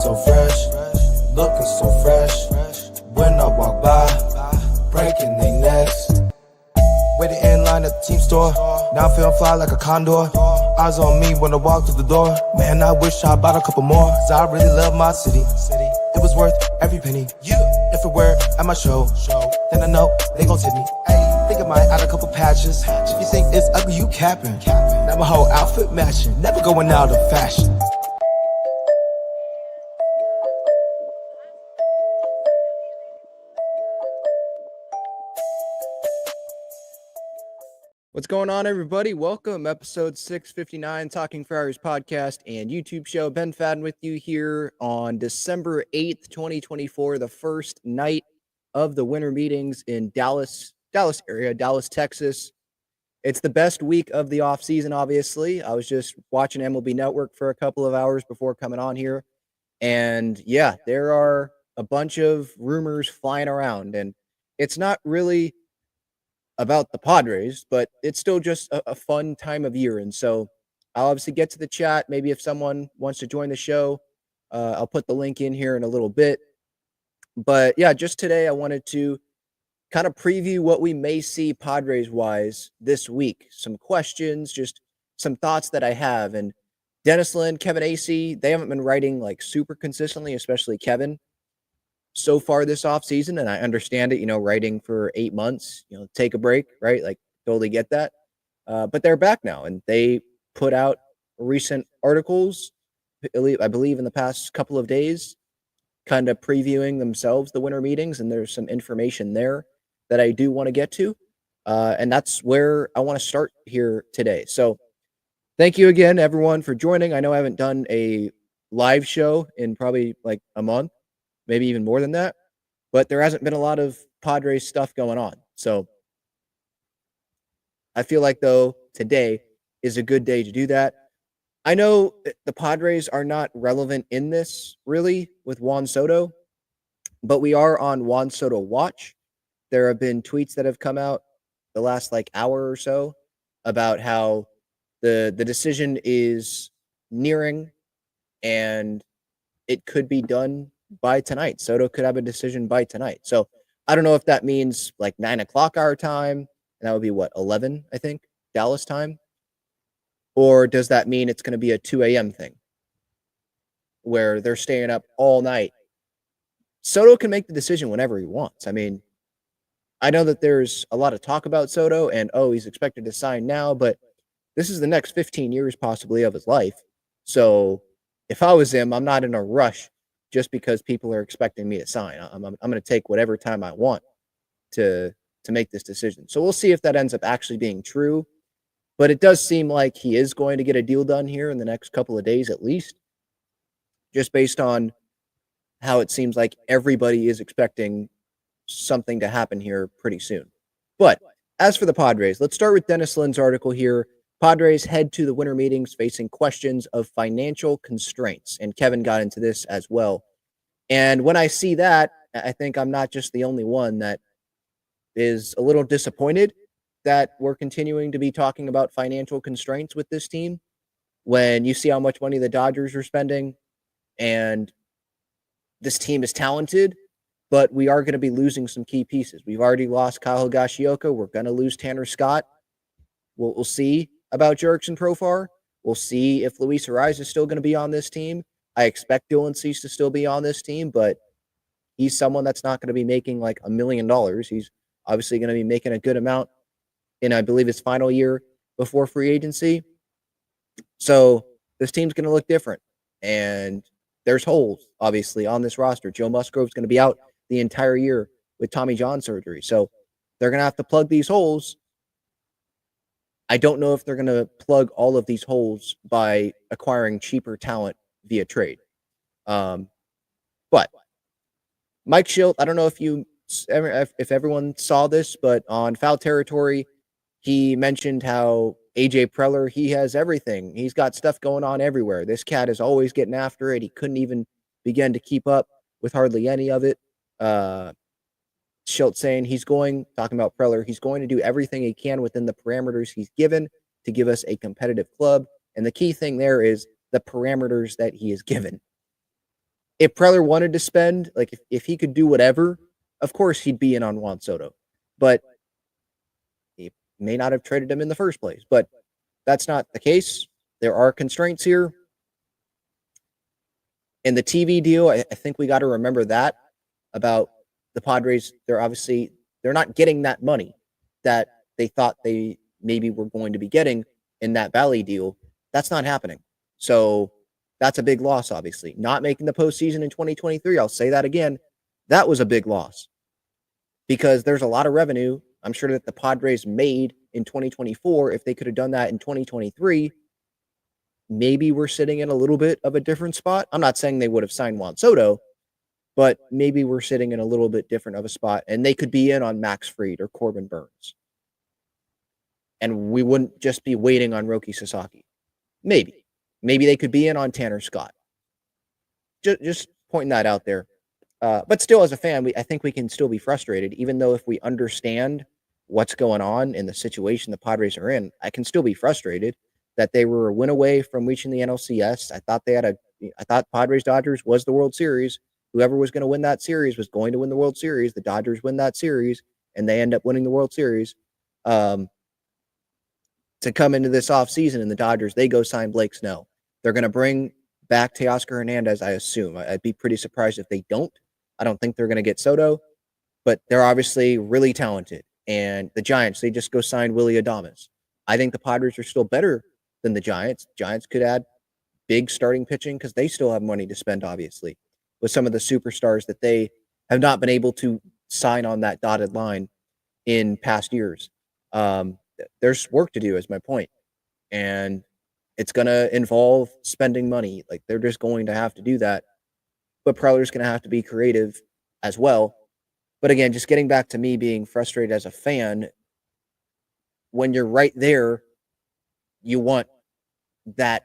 So fresh, looking so fresh. When I walk by, breaking their necks. Waiting in line at the team store. Now I'm feeling fly like a condor. Eyes on me when I walk through the door. Man, I wish I bought a couple more. Cause I really love my city. It was worth every penny. If it were at my show, then I know they gon' tip me. Think I might add a couple patches. If you think it's ugly, you capping. Now my whole outfit matching. Never going out of fashion. What's going on, everybody? Welcome, episode 659, Talking Friars podcast and YouTube show. Ben Fadden with you here on December 8th, 2024, the first night of the winter meetings in Dallas area, Dallas, Texas. It's the best week of the off season, obviously. I was just watching MLB Network for a couple of hours before coming on here. And yeah, there are a bunch of rumors flying around, and it's not really about the Padres, but it's still just a fun time of year. And so I'll obviously get to the chat. Maybe if someone wants to join the show, I'll put the link in here in a little bit. But yeah, just today I wanted to kind of preview what we may see Padres-wise this week. Some questions, just some thoughts that I have. And Dennis Lin, Kevin Acee, they haven't been writing like super consistently, especially Kevin, so far this offseason, and I understand it, writing for 8 months, take a break, right? Like, totally get that. But they're back now, and they put out recent articles, I believe in the past couple of days, kind of previewing themselves the winter meetings, and there's some information there that I do want to get to. And that's where I want to start here today. So thank you again, everyone, for joining. I know I haven't done a live show in probably like a month, maybe even more than that, but there hasn't been a lot of Padres stuff going on. So I feel like, though, today is a good day to do that. I know the Padres are not relevant in this, really, with Juan Soto, but we are on Juan Soto watch. There have been tweets that have come out the last, hour or so about how the decision is nearing and it could be done by tonight. Soto could have a decision by tonight. So I don't know if that means 9 o'clock our time, and that would be 11, I think, Dallas time. Or does that mean it's going to be a 2 a.m. thing where they're staying up all night? Soto can make the decision whenever he wants. I mean, I know that there's a lot of talk about Soto and, he's expected to sign now, but this is the next 15 years possibly of his life. So if I was him, I'm not in a rush just because people are expecting me to sign. I'm going to take whatever time I want to make this decision. So we'll see if that ends up actually being true. But it does seem like he is going to get a deal done here in the next couple of days at least, just based on how it seems like everybody is expecting something to happen here pretty soon. But as for the Padres, let's start with Dennis Lin's article here. Padres head to the winter meetings facing questions of financial constraints. And Kevin got into this as well. And when I see that, I think I'm not just the only one that is a little disappointed that we're continuing to be talking about financial constraints with this team when you see how much money the Dodgers are spending, and this team is talented, but we are going to be losing some key pieces. We've already lost Kyle Higashioka. We're going to lose Tanner Scott. We'll see about Jurickson Profar. We'll see if Luis Ariz is still going to be on this team. I expect Dylan Cease to still be on this team, but he's someone that's not going to be making $1 million. He's obviously going to be making a good amount in, I believe, his final year before free agency. So this team's going to look different. And there's holes, obviously, on this roster. Joe Musgrove's going to be out the entire year with Tommy John surgery. So they're going to have to plug these holes. I don't know if they're going to plug all of these holes by acquiring cheaper talent via trade. But Mike Schilt, I don't know if everyone saw this, but on Foul Territory, he mentioned how AJ Preller, he has everything. He's got stuff going on everywhere. This cat is always getting after it. He couldn't even begin to keep up with hardly any of it. Schilt saying talking about Preller, he's going to do everything he can within the parameters he's given to give us a competitive club. And the key thing there is the parameters that he is given. if Preller wanted to spend, like if he could do whatever, of course he'd be in on Juan Soto. But he may not have traded him in the first place. But that's not the case. There are constraints here. And the TV deal, I think we got to remember that about the Padres. They're not getting that money that they thought they maybe were going to be getting in that Valley deal. That's not happening. So that's a big loss, obviously. Not making the postseason in 2023, I'll say that again. That was a big loss because there's a lot of revenue I'm sure that the Padres made in 2024. If they could have done that in 2023, maybe we're sitting in a little bit of a different spot. I'm not saying they would have signed Juan Soto, but maybe we're sitting in a little bit different of a spot, and they could be in on Max Fried or Corbin Burns. And we wouldn't just be waiting on Roki Sasaki. Maybe. Maybe they could be in on Tanner Scott. Just pointing that out there. But still, as a fan, I think we can still be frustrated, even though if we understand what's going on in the situation the Padres are in, I can still be frustrated that they were a win away from reaching the NLCS. I thought Padres Dodgers was the World Series. Whoever was going to win that series was going to win the World Series. The Dodgers win that series, and they end up winning the World Series. To come into this offseason, and the Dodgers, they go sign Blake Snell. They're going to bring back Teoscar Hernandez, I assume. I'd be pretty surprised if they don't. I don't think they're going to get Soto, but they're obviously really talented. And the Giants, they just go sign Willy Adames. I think the Padres are still better than the Giants. Giants could add big starting pitching because they still have money to spend, obviously, with some of the superstars that they have not been able to sign on that dotted line in past years. There's work to do, is my point. And it's going to involve spending money. Like, they're just going to have to do that. But Preller's going to have to be creative as well. But again, just getting back to me being frustrated as a fan, when you're right there, you want that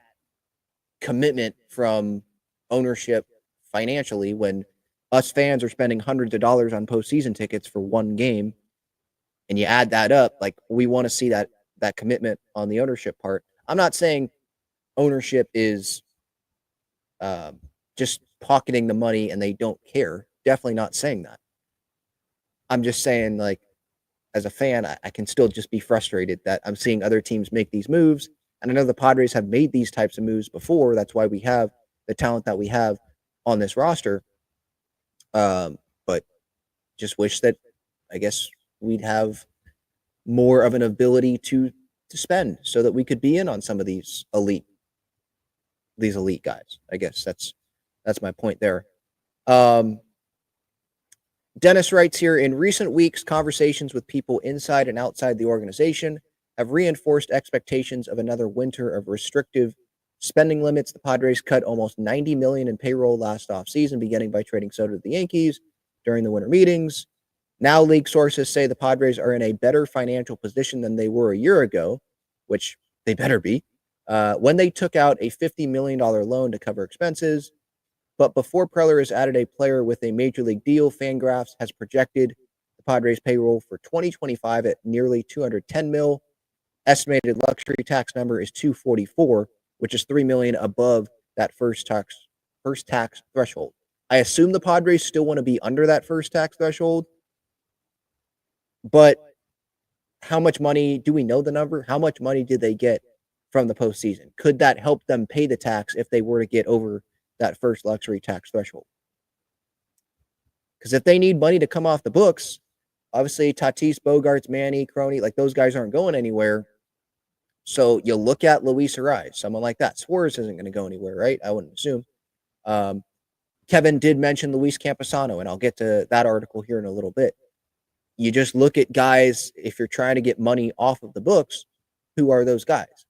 commitment from ownership financially when us fans are spending hundreds of dollars on postseason tickets for one game, and you add that up, like, we want to see that commitment on the ownership part. I'm not saying ownership is just pocketing the money and they don't care. Definitely not saying that. I'm just saying, like, as a fan, I can still just be frustrated that I'm seeing other teams make these moves. And I know the Padres have made these types of moves before. That's why we have the talent that we have on this roster. But just wish that, I guess, we'd have more of an ability to spend so that we could be in on some of these elite guys. I guess that's my point there. Dennis writes here, in recent weeks, conversations with people inside and outside the organization have reinforced expectations of another winter of restrictive spending limits. The Padres cut almost $90 million in payroll last offseason, beginning by trading Soto to the Yankees during the winter meetings. Now, league sources say the Padres are in a better financial position than they were a year ago, which they better be, when they took out a $50 million loan to cover expenses. But before Preller has added a player with a major league deal, Fangraphs has projected the Padres' payroll for 2025 at nearly $210 million. Estimated luxury tax number is $244, which is $3 million above that first tax threshold. I assume the Padres still want to be under that first tax threshold, but how much money, do we know the number? How much money did they get from the postseason? Could that help them pay the tax if they were to get over that first luxury tax threshold? Because if they need money to come off the books, obviously Tatis, Bogarts, Manny, Crony, like, those guys aren't going anywhere. So you look at Luis Ariz, someone like that. Suarez isn't going to go anywhere, right? I wouldn't assume. Kevin did mention Luis Camposano, and I'll get to that article here in a little bit. You just look at guys, if you're trying to get money off of the books, who are those guys?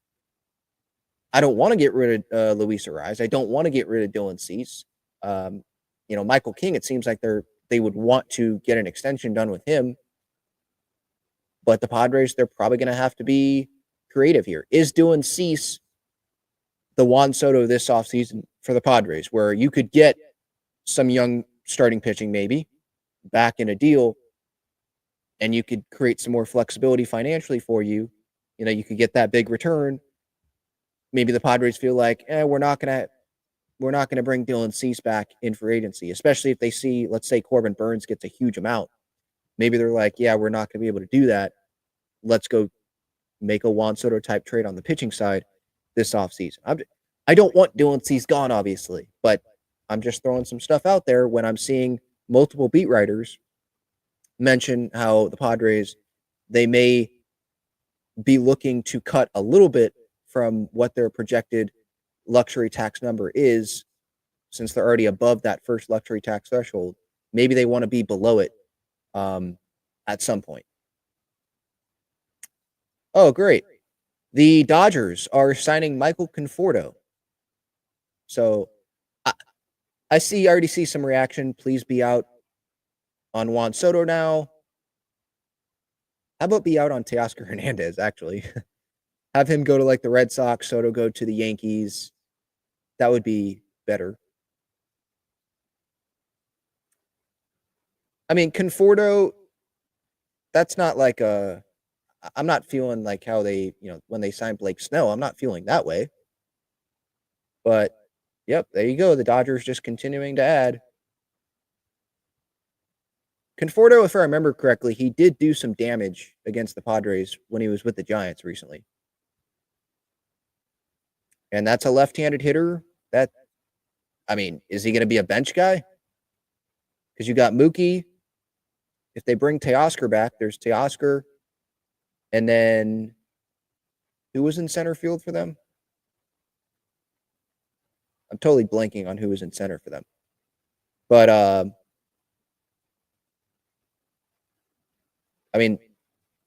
I don't want to get rid of Luis Ariz. I don't want to get rid of Dylan Cease. Michael King, it seems like they would want to get an extension done with him. But the Padres, they're probably going to have to be creative here. Is Dylan Cease the Juan Soto this offseason for the Padres, where you could get some young starting pitching maybe back in a deal, and you could create some more flexibility financially for you? You could get that big return. Maybe the Padres feel like, we're not going to we're not going to bring Dylan Cease back in free agency, especially if they see, let's say, Corbin Burns gets a huge amount. Maybe they're like, yeah, we're not going to be able to do that. Let's go make a Juan Soto type trade on the pitching side this offseason. I don't want Dylan Cease gone, obviously, but I'm just throwing some stuff out there when I'm seeing multiple beat writers mention how the Padres, they may be looking to cut a little bit from what their projected luxury tax number is, since they're already above that first luxury tax threshold. Maybe they want to be below it at some point. Oh, great. The Dodgers are signing Michael Conforto. So I already see some reaction. Please be out on Juan Soto now. How about be out on Teoscar Hernandez, actually? Have him go to like the Red Sox, Soto go to the Yankees. That would be better. I mean, Conforto, that's not like I'm not feeling like how they, when they signed Blake Snell, I'm not feeling that way. But, yep, there you go. The Dodgers just continuing to add. Conforto, if I remember correctly, he did do some damage against the Padres when he was with the Giants recently. And that's a left-handed hitter. Is he going to be a bench guy? Because you got Mookie. If they bring Teoscar back, there's Teoscar. And then who was in center field for them? I'm totally blanking on who was in center for them. But,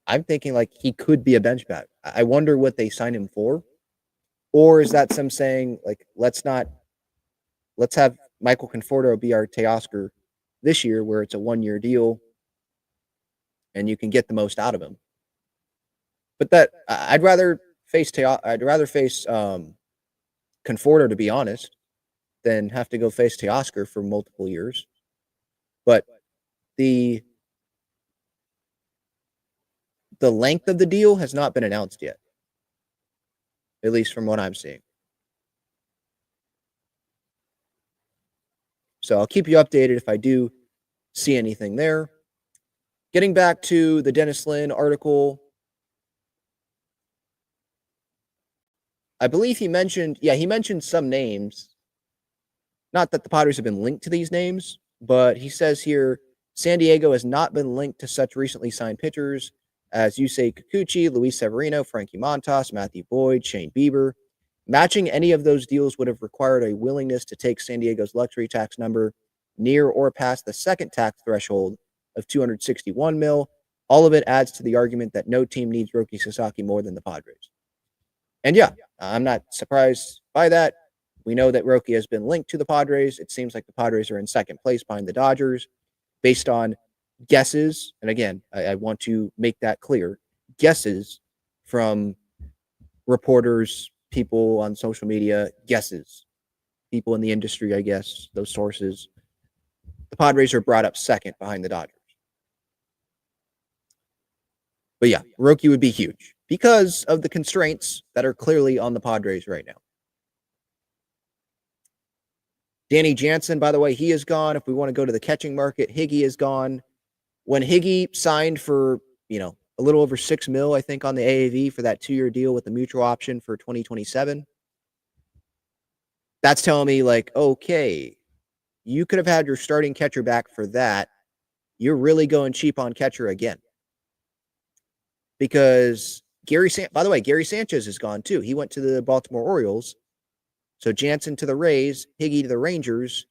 I'm thinking like he could be a bench bat. I wonder what they signed him for. Or is that some saying like, let's have Michael Conforto be our Teoscar this year, where it's a 1-year deal and you can get the most out of him. But I'd rather face Conforto, to be honest, than have to go face Teoscar for multiple years. But the length of the deal has not been announced yet, at least from what I'm seeing. So I'll keep you updated if I do see anything there. Getting back to the Dennis Lin article, I believe he mentioned some names. Not that the Padres have been linked to these names, but he says here, San Diego has not been linked to such recently signed pitchers as Yusei Kikuchi, Luis Severino, Frankie Montas, Matthew Boyd, Shane Bieber. Matching any of those deals would have required a willingness to take San Diego's luxury tax number near or past the second tax threshold of $261 million. All of it adds to the argument that no team needs Roki Sasaki more than the Padres. And yeah, I'm not surprised by that. We know that Roki has been linked to the Padres. It seems like the Padres are in second place behind the Dodgers based on guesses. And again, I want to make that clear. Guesses from reporters, people on social media, guesses. People in the industry, I guess, those sources. The Padres are brought up second behind the Dodgers. But yeah, Roki would be huge because of the constraints that are clearly on the Padres right now. Danny Jansen, by the way, he is gone. If we want to go to the catching market, Higgy is gone. When Higgy signed for, a little over $6 million, I think, on the AAV for that 2-year deal with the mutual option for 2027, that's telling me, like, okay, you could have had your starting catcher back for that. You're really going cheap on catcher again. Because by the way, Gary Sanchez is gone too. He went to the Baltimore Orioles. So Jansen to the Rays, Higgy to the Rangers.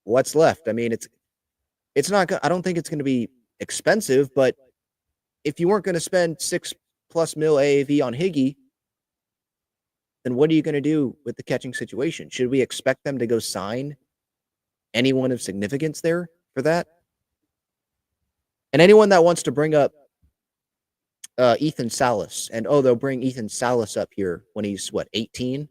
What's left? I mean, it's not. I don't think it's going to be expensive, but if you weren't going to spend $6+ million AAV on Higgy, then what are you going to do with the catching situation? Should we expect them to go sign anyone of significance there for that? And anyone that wants to bring up Ethan Salas, and they'll bring Ethan Salas up here when he's 18?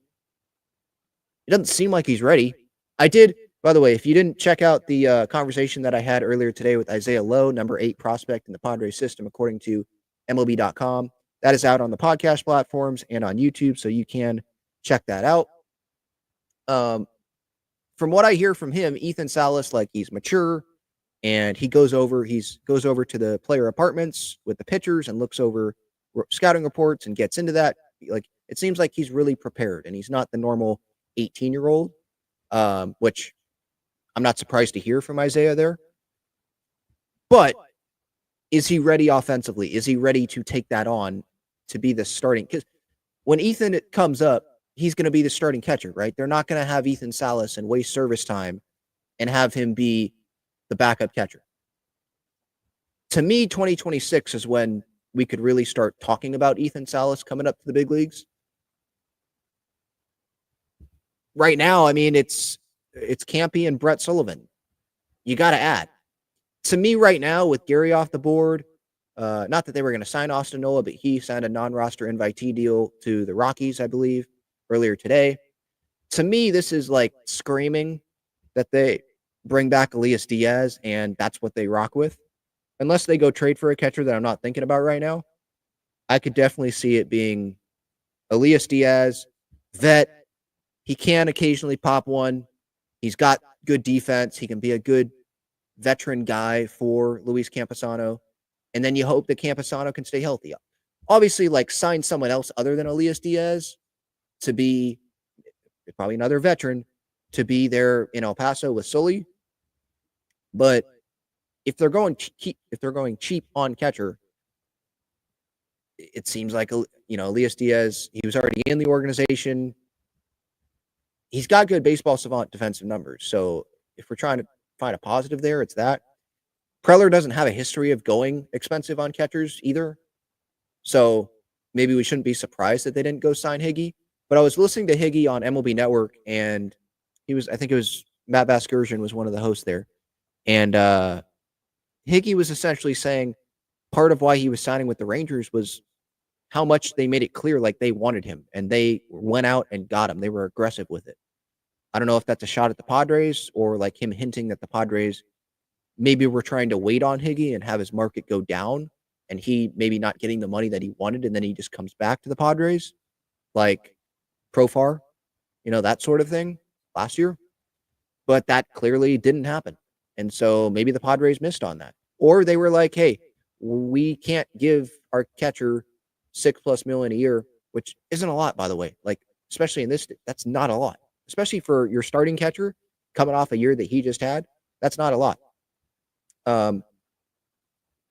It doesn't seem like he's ready. I did, by the way, if you didn't check out the conversation that I had earlier today with Isaiah Lowe, number 8 prospect in the Padres system, according to MLB.com, that is out on the podcast platforms and on YouTube, so you can check that out. From what I hear from him, Ethan Salas, like he's mature and he goes over to the player apartments with the pitchers and looks over scouting reports and gets into that. Like it seems like he's really prepared and he's not the normal 18-year-old, which I'm not surprised to hear from Isaiah there. But is he ready offensively? Is he ready to take that on to be the starting? Because when Ethan comes up, he's going to be the starting catcher, right? They're not going to have Ethan Salas and waste service time and have him be the backup catcher. To me, 2026 is when we could really start talking about Ethan Salas coming up to the big leagues. Right now, I mean, it's Campy and Brett Sullivan. You got to add. To me, right now, with Gary off the board, not that they were going to sign Austin Nola, but he signed a non-roster invitee deal to the Rockies, I believe, earlier today. To me, this is like screaming that they bring back Elias Diaz, and that's what they rock with. Unless they go trade for a catcher that I'm not thinking about right now, I could definitely see it being Elias Diaz, vet. He can occasionally pop one. He's got good defense. He can be a good veteran guy for Luis Campusano. And then you hope that Campusano can stay healthy. Obviously, like sign someone else other than Elias Diaz to be probably another veteran to be there in El Paso with Sully. But if they're going cheap on catcher, it seems like Elias Diaz, he was already in the organization. He's got good baseball savant defensive numbers. So if we're trying to find a positive there, it's that. Preller doesn't have a history of going expensive on catchers either. So maybe we shouldn't be surprised that they didn't go sign Higgy. But I was listening to Higgy on MLB Network, and I think it was Matt Vasgersian was one of the hosts there. And Higgy was essentially saying part of why he was signing with the Rangers was how much they made it clear like they wanted him, and they went out and got him. They were aggressive with it. I don't know if that's a shot at the Padres or like him hinting that the Padres maybe were trying to wait on Higgy and have his market go down, and he maybe not getting the money that he wanted, and then he just comes back to the Padres, like Profar, that sort of thing last year. But that clearly didn't happen. And so maybe the Padres missed on that. Or they were like, hey, we can't give our catcher $6+ million a year, which isn't a lot, by the way. Like, especially in this, that's not a lot. Especially for your starting catcher coming off a year that he just had. That's not a lot. Are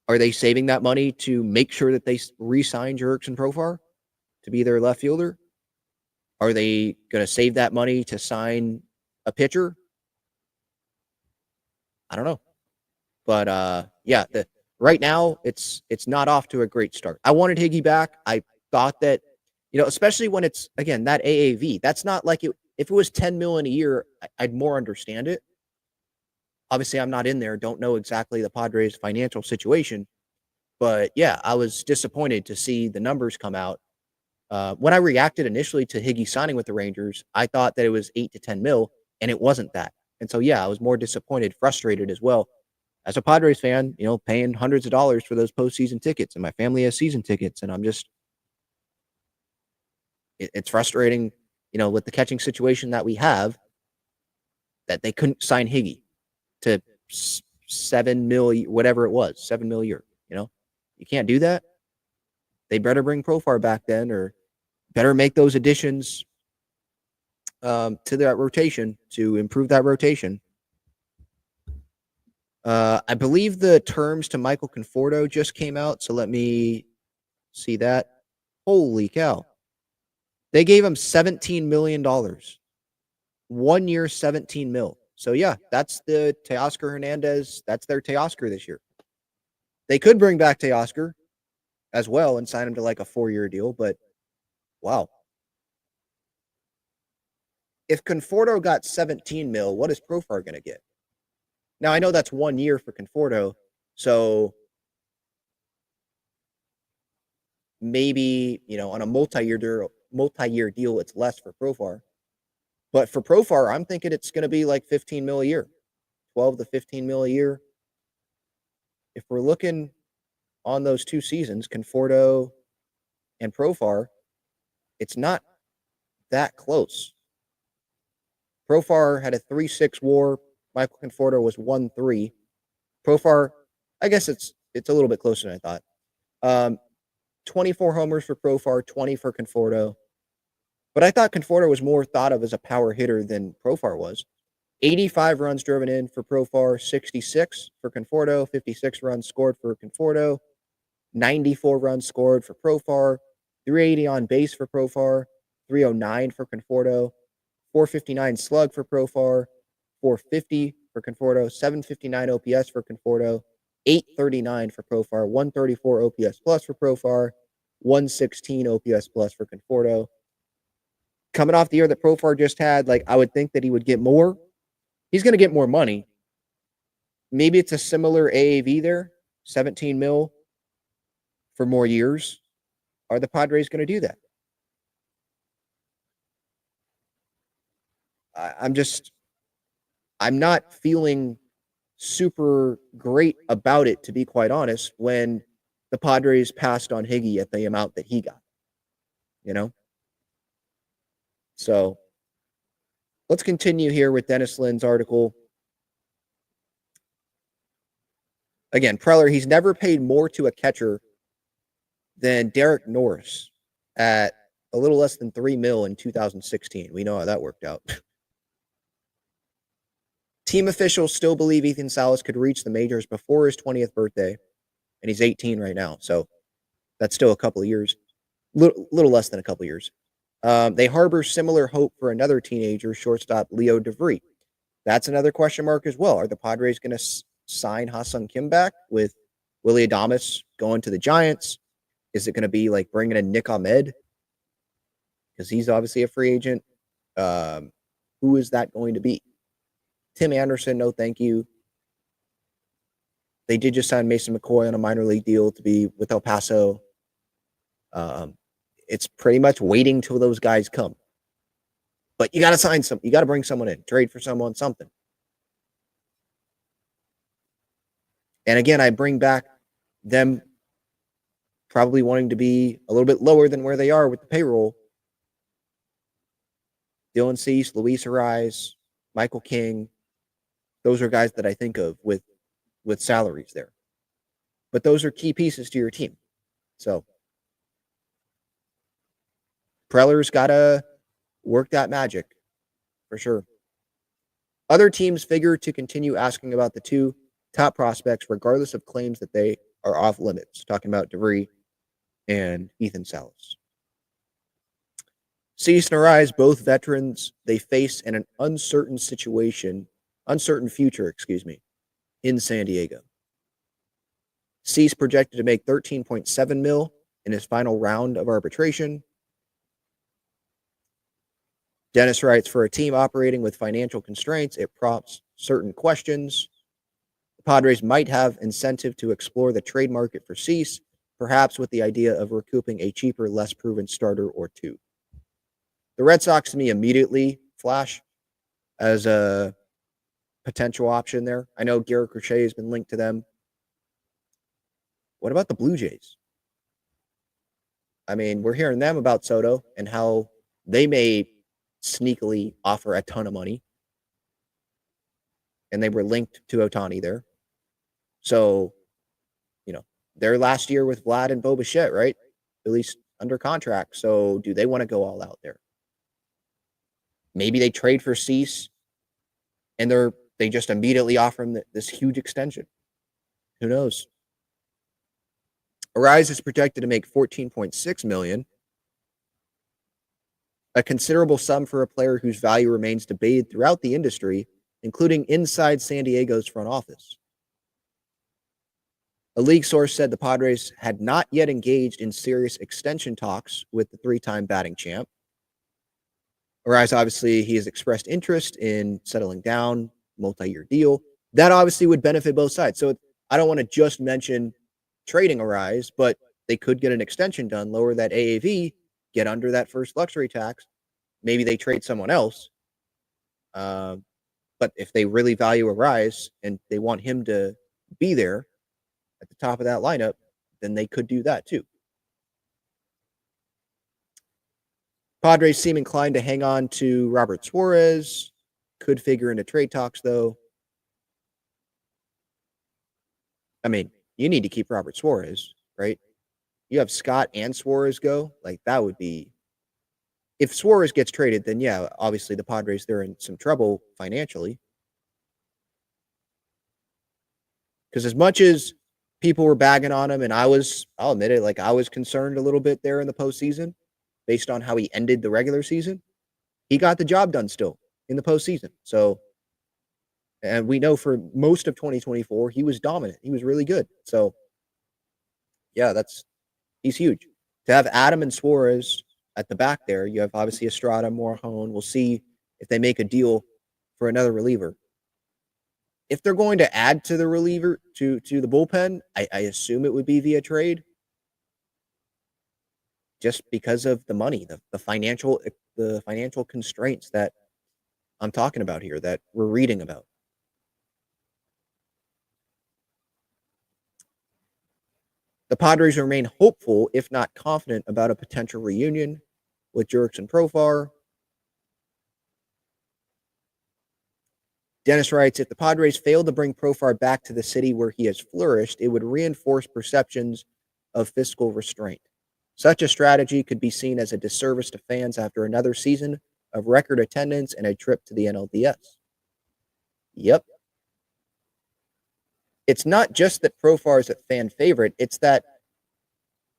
they saving that money to make sure that they re-sign Jurickson Profar to be their left fielder? Are they going to save that money to sign a pitcher? I don't know. But yeah, right now it's not off to a great start. I wanted Higgy back. I thought that, especially when it's, again, that AAV, that's not like it. If it was $10 million a year, I'd more understand it. Obviously, I'm not in there, don't know exactly the Padres' financial situation. But yeah, I was disappointed to see the numbers come out. When I reacted initially to Higgy signing with the Rangers, I thought that it was 8 to 10 mil, and it wasn't that. And so, yeah, I was more disappointed, frustrated as well. As a Padres fan, paying hundreds of dollars for those postseason tickets, and my family has season tickets, and I'm just, it's frustrating, with the catching situation that we have, that they couldn't sign Higgy to $7 million, whatever it was, $7 million a year. You can't do that. They better bring Profar back then, or better make those additions to that rotation to improve that rotation. I believe the terms to Michael Conforto just came out, so let me see that. Holy cow. They gave him $17 million. 1 year, $17 million. So, yeah, that's the Teoscar Hernandez. That's their Teoscar this year. They could bring back Teoscar as well and sign him to like a 4-year deal, but wow. If Conforto got $17 million, what is Profar going to get? Now, I know that's 1 year for Conforto, so maybe, on a multi-year deal, it's less for Profar. But for Profar, I'm thinking it's going to be like $15 million a year, 12 to $15 million a year. If we're looking on those 2 seasons, Conforto and Profar, it's not that close. Profar had a 3.6 WAR. Michael Conforto was 1.3. Profar, I guess it's a little bit closer than I thought. 24 homers for Profar, 20 for Conforto. But I thought Conforto was more thought of as a power hitter than Profar was. 85 runs driven in for Profar, 66 for Conforto, 56 runs scored for Conforto, 94 runs scored for Profar, 380 on base for Profar, 309 for Conforto, 459 slug for Profar, 450 for Conforto, 759 OPS for Conforto, 839 for Profar, 134 OPS plus for Profar, 116 OPS plus for Conforto. Coming off the year that Profar just had, like, I would think that he would get more. He's going to get more money. Maybe it's a similar AAV there, 17 mil for more years. Are the Padres going to do that? I'm not feeling super great about it, to be quite honest, when the Padres passed on Higgy at the amount that he got, you know? So let's continue here with Dennis Lin's article. Again, Preller, he's never paid more to a catcher than Derek Norris at a little less than $3 million in 2016. We know how that worked out. Team officials still believe Ethan Salas could reach the majors before his 20th birthday, and he's 18 right now, so that's still a couple of years, little less than a couple of years. They harbor similar hope for another teenager, shortstop Leo DeVries. That's another question mark as well. Are the Padres going to sign Ha-Seong Kim back with Willy Adames going to the Giants? Is it going to be like bringing in Nick Ahmed? Because he's obviously a free agent. Who is that going to be? Tim Anderson, no thank you. They did just sign Mason McCoy on a minor league deal to be with El Paso. It's pretty much waiting till those guys come. But you got to sign some. You got to bring someone in, trade for someone, something. And again, I bring back them probably wanting to be a little bit lower than where they are with the payroll. Dylan Cease, Luis Ariz, Michael King. Those are guys that I think of with salaries there. But those are key pieces to your team. So Preller's got to work that magic for sure. Other teams figure to continue asking about the two top prospects, regardless of claims that they are off limits. Talking about DeVries and Ethan Salas. Cease and Ariz, both veterans, they face in an uncertain future, in San Diego. Cease projected to make $13.7 million in his final round of arbitration. Dennis writes, for a team operating with financial constraints, it prompts certain questions. The Padres might have incentive to explore the trade market for Cease, perhaps with the idea of recouping a cheaper, less proven starter or two. The Red Sox, to me, immediately flash as a potential option there. I know Garrett Crochet has been linked to them. What about the Blue Jays? I mean, we're hearing them about Soto and how they may sneakily offer a ton of money. And they were linked to Ohtani there. So, their last year with Vlad and Bo Bichette, right? At least under contract. So do they want to go all out there? Maybe they trade for Cease and they just immediately offer him this huge extension. Who knows? Ariz is projected to make $14.6 million, a considerable sum for a player whose value remains debated throughout the industry, including inside San Diego's front office. A league source said the Padres had not yet engaged in serious extension talks with the three-time batting champ. Ariz, obviously, he has expressed interest in settling down, multi-year deal. That obviously would benefit both sides. So I don't want to just mention trading Ariz, but they could get an extension done, lower that AAV, get under that first luxury tax. Maybe they trade someone else. But if they really value Ariz and they want him to be there at the top of that lineup, then they could do that too. Padres seem inclined to hang on to Robert Suarez. could figure into trade talks, though. I mean, you need to keep Robert Suarez, right? You have Scott and Suarez go. Like, that would be. If Suarez gets traded, then yeah, obviously the Padres, they're in some trouble financially. Because as much as people were bagging on him, and I'll admit it, like I was concerned a little bit there in the postseason based on how he ended the regular season. He got the job done still in the postseason. So, and we know for most of 2024, he was dominant. He was really good. So, yeah, he's huge. To have Adam and Suarez at the back there, you have obviously Estrada, Morejon. We'll see if they make a deal for another reliever. If they're going to add to the reliever to the bullpen, I assume it would be via trade, just because of the money, the financial constraints that I'm talking about here, that we're reading about. The Padres remain hopeful, if not confident, about a potential reunion with Jurickson Profar. Dennis writes, if the Padres fail to bring Profar back to the city where he has flourished, it would reinforce perceptions of fiscal restraint. Such a strategy could be seen as a disservice to fans after another season of record attendance and a trip to the NLDS. Yep. It's not just that Profar is a fan favorite, it's that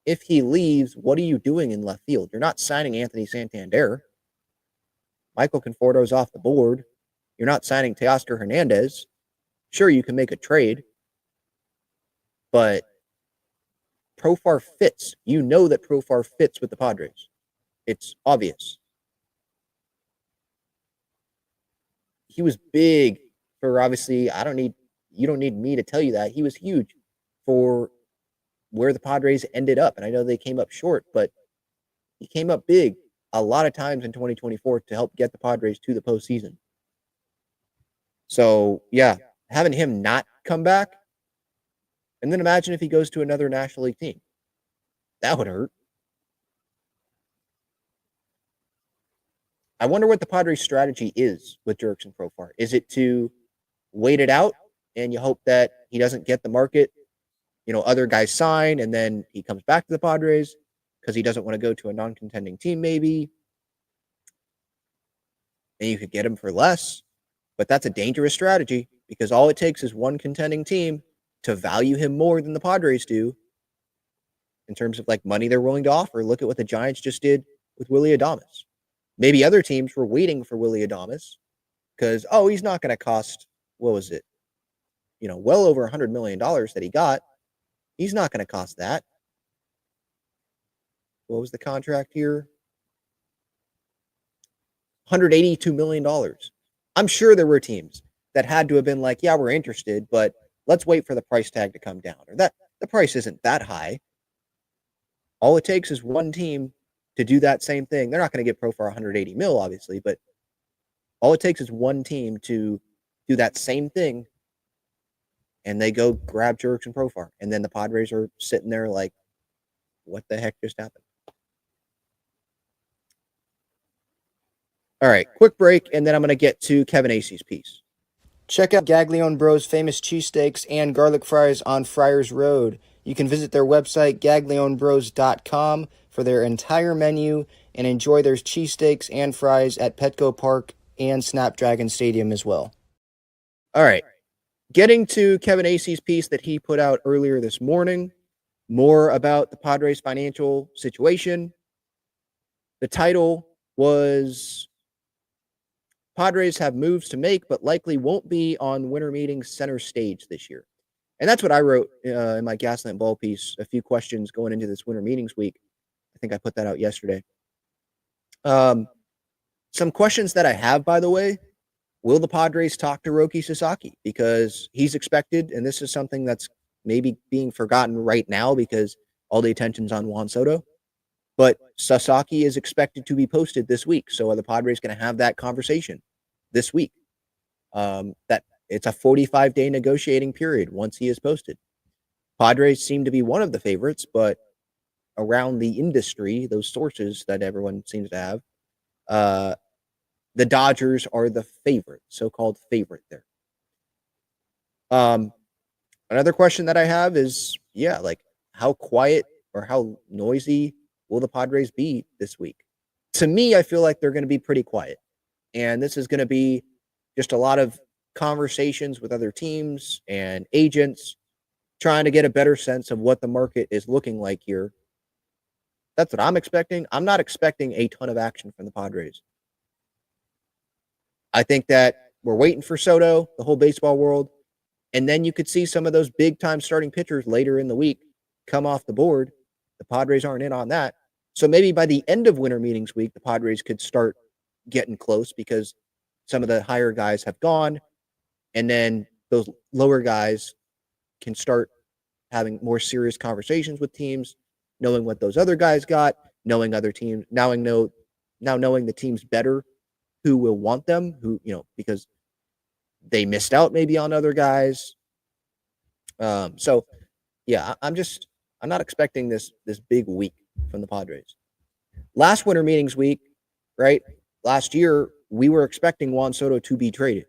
if he leaves, what are you doing in left field? You're not signing Anthony Santander. Michael Conforto's off the board. You're not signing Teoscar Hernandez. Sure, you can make a trade, but Profar fits. You know that Profar fits with the Padres. It's obvious. He was big for, obviously, you don't need me to tell you that. He was huge for where the Padres ended up. And I know they came up short, but he came up big a lot of times in 2024 to help get the Padres to the postseason. So, yeah, having him not come back, and then imagine if he goes to another National League team. That would hurt. I wonder what the Padres' strategy is with Jurickson Profar. Is it to wait it out and you hope that he doesn't get the market, other guys sign, and then he comes back to the Padres because he doesn't want to go to a non-contending team maybe, and you could get him for less? But that's a dangerous strategy because all it takes is one contending team to value him more than the Padres do in terms of like money they're willing to offer. Look at what the Giants just did with Willy Adames. Maybe other teams were waiting for Willy Adames because, he's not going to cost, what was it? Well over $100 million that he got. He's not going to cost that. What was the contract here? $182 million. I'm sure there were teams that had to have been like, yeah, we're interested, but let's wait for the price tag to come down. Or that the price isn't that high. All it takes is one team to do that same thing. They're not going to get Profar 180 mil, obviously, but all it takes is one team to do that same thing, and they go grab Jurickson Profar, and then the Padres are sitting there like, what the heck just happened? All right, quick break, and then I'm going to get to Kevin Acey's piece. Check out Gaglione Bros' famous cheesesteaks and garlic fries on Friars Road. You can visit their website, gaglionebros.com, for their entire menu and enjoy their cheesesteaks and fries at Petco Park and Snapdragon Stadium as well. All right, getting to Kevin Acey's piece that he put out earlier this morning, more about the Padres' financial situation. The title was Padres have moves to make, but likely won't be on winter meetings center stage this year. And that's what I wrote in my Gaslamp Ball piece, a few questions going into this winter meetings week. I think I put that out yesterday. Some questions that I have, by the way, will the Padres talk to Roki Sasaki? Because he's expected, and this is something that's maybe being forgotten right now because all the attention's on Juan Soto. But Sasaki is expected to be posted this week. So are the Padres going to have that conversation this week? That it's a 45-day negotiating period once he is posted. Padres seem to be one of the favorites, but around the industry, those sources that everyone seems to have, the Dodgers are the favorite, so-called favorite there. Another question that I have is, like how quiet or how noisy will the Padres be this week? To me, I feel like they're going to be pretty quiet. And this is going to be just a lot of conversations with other teams and agents trying to get a better sense of what the market is looking like here. That's what I'm expecting. I'm not expecting a ton of action from the Padres. I think that we're waiting for Soto, the whole baseball world, and then you could see some of those big time starting pitchers later in the week come off the board. The Padres aren't in on that. So maybe by the end of winter meetings week, the Padres could start getting close because some of the higher guys have gone. And then those lower guys can start having more serious conversations with teams, knowing what those other guys got, knowing other teams, now knowing the teams better, who will want them, because they missed out maybe on other guys. So yeah, I'm not expecting this big week from the Padres. Last winter meetings week, right? Last year, we were expecting Juan Soto to be traded.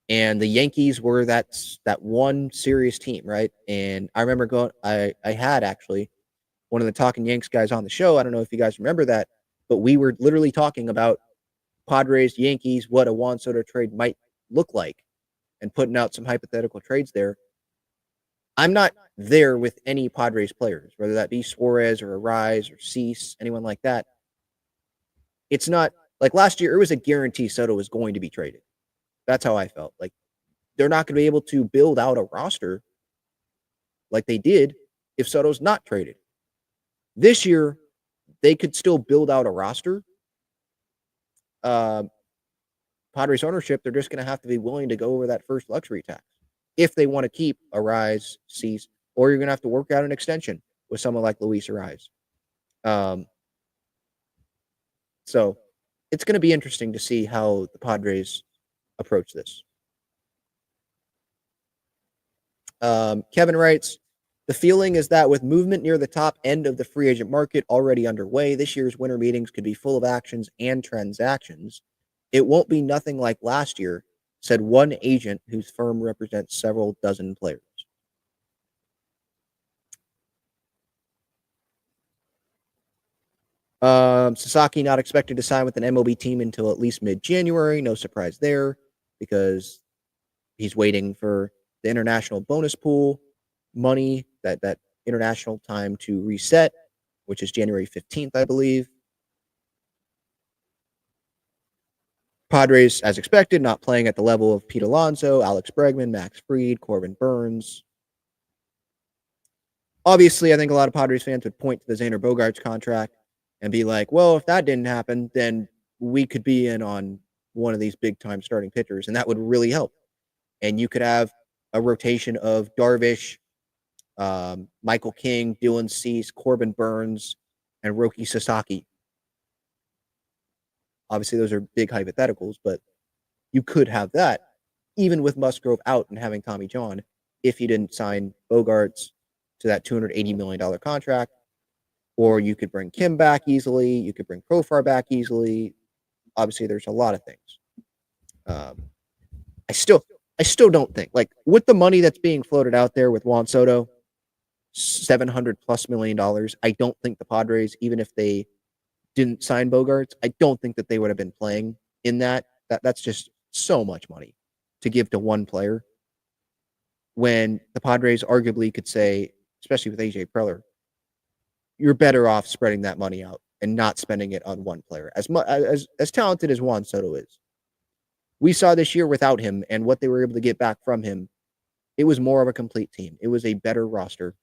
And the Yankees were that one serious team, right? And I remember I had actually one of the Talking Yanks guys on the show. I don't know if you guys remember that, but we were literally talking about Padres, Yankees, what a Juan Soto trade might look like and putting out some hypothetical trades there. I'm not there with any Padres players, whether that be Suarez or Arise or Cease, anyone like that. It's not like last year, it was a guarantee Soto was going to be traded. That's how I felt. Like they're not going to be able to build out a roster like they did if Soto's not traded. This year, they could still build out a roster. Padres ownership, they're just going to have to be willing to go over that first luxury tax if they want to keep Arise, Cease, or you're going to have to work out an extension with someone like Luis Arise. So it's going to be interesting to see how the Padres approach this. Kevin writes, the feeling is that with movement near the top end of the free agent market already underway, this year's winter meetings could be full of actions and transactions. It won't be nothing like last year, said one agent whose firm represents several dozen players. Sasaki not expected to sign with an MLB team until at least mid-January. No surprise there because he's waiting for the international bonus pool money, that international time to reset, which is January 15th, I believe. Padres, as expected, not playing at the level of Pete Alonso, Alex Bregman, Max Fried, Corbin Burns. Obviously, I think a lot of Padres fans would point to the Xander Bogaerts contract and be like, well, if that didn't happen, then we could be in on one of these big-time starting pitchers, and that would really help. And you could have a rotation of Darvish, Michael King, Dylan Cease, Corbin Burns, and Roki Sasaki. Obviously, those are big hypotheticals, but you could have that even with Musgrove out and having Tommy John if you didn't sign Bogaerts to that $280 million contract. Or you could bring Kim back easily. You could bring Profar back easily. Obviously, there's a lot of things. I still don't think, like, with the money that's being floated out there with Juan Soto, $700+ million, I don't think the Padres, even if they didn't sign Bogaerts, I don't think that they would have been playing in that. That's just so much money to give to one player when the Padres arguably could say, especially with AJ Preller, you're better off spreading that money out and not spending it on one player. As talented as Juan Soto is, we saw this year without him and what they were able to get back from him. It was more of a complete team. It was a better roster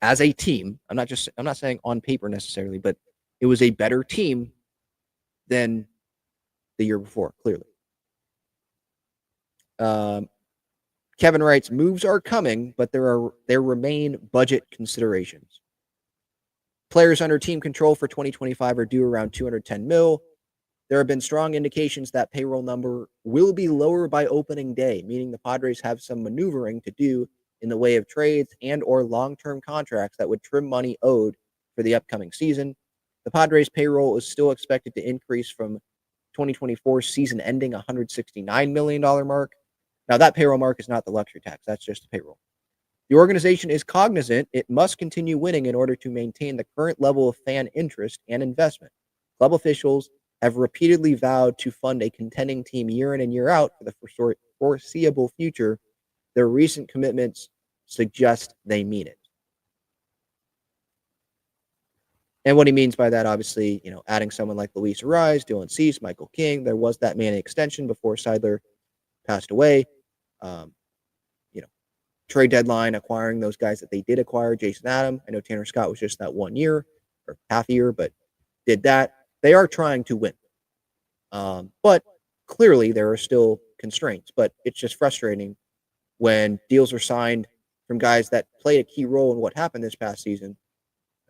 as a team. I'm not saying on paper necessarily, but it was a better team than the year before, clearly. Kevin writes, moves are coming, but there remain budget considerations. Players under team control for 2025 are due around $210 million. There have been strong indications that payroll number will be lower by opening day, meaning the Padres have some maneuvering to do in the way of trades and or long-term contracts that would trim money owed for the upcoming season. The Padres payroll is still expected to increase from 2024 season ending $169 million mark. Now, that payroll mark is not the luxury tax, that's just the payroll. The organization is cognizant it must continue winning in order to maintain the current level of fan interest and investment. Club officials have repeatedly vowed to fund a contending team year in and year out for the foreseeable future. Their recent commitments suggest they mean it. And what he means by that, obviously, adding someone like Luis Ariz, Dylan Cease, Michael King. There was that Manning extension before Seidler passed away. Um, trade deadline, acquiring those guys that they did acquire. Jason Adam. I know Tanner Scott was just that 1 year or half a year, but did that. They are trying to win. But clearly there are still constraints. But it's just frustrating when deals are signed from guys that played a key role in what happened this past season.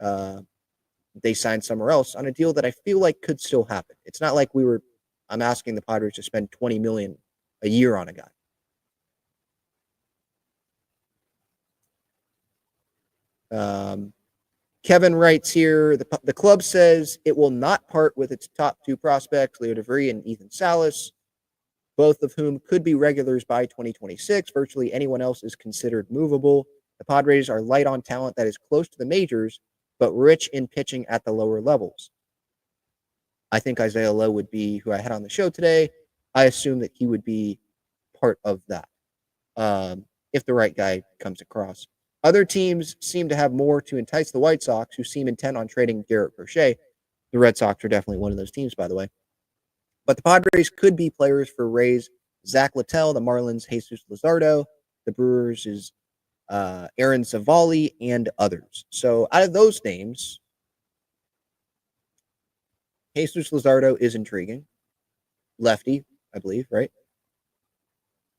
They signed somewhere else on a deal that I feel like could still happen. It's not like I'm asking the Padres to spend $20 million a year on a guy. Kevin writes here, the club says it will not part with its top two prospects, Leo DeVry and Ethan Salas, both of whom could be regulars by 2026. Virtually anyone else is considered movable. The Padres are light on talent that is close to the majors, but rich in pitching at the lower levels. I think Isaiah Lowe would be who I had on the show today. I assume that he would be part of that if the right guy comes across. Other teams seem to have more to entice the White Sox, who seem intent on trading Garrett Crochet. The Red Sox are definitely one of those teams, by the way. But the Padres could be players for Rays, Zach Littell, the Marlins, Jesus Luzardo, the Brewers is Aaron Savali, and others. So out of those names, Jesus Luzardo is intriguing. Lefty, I believe, right?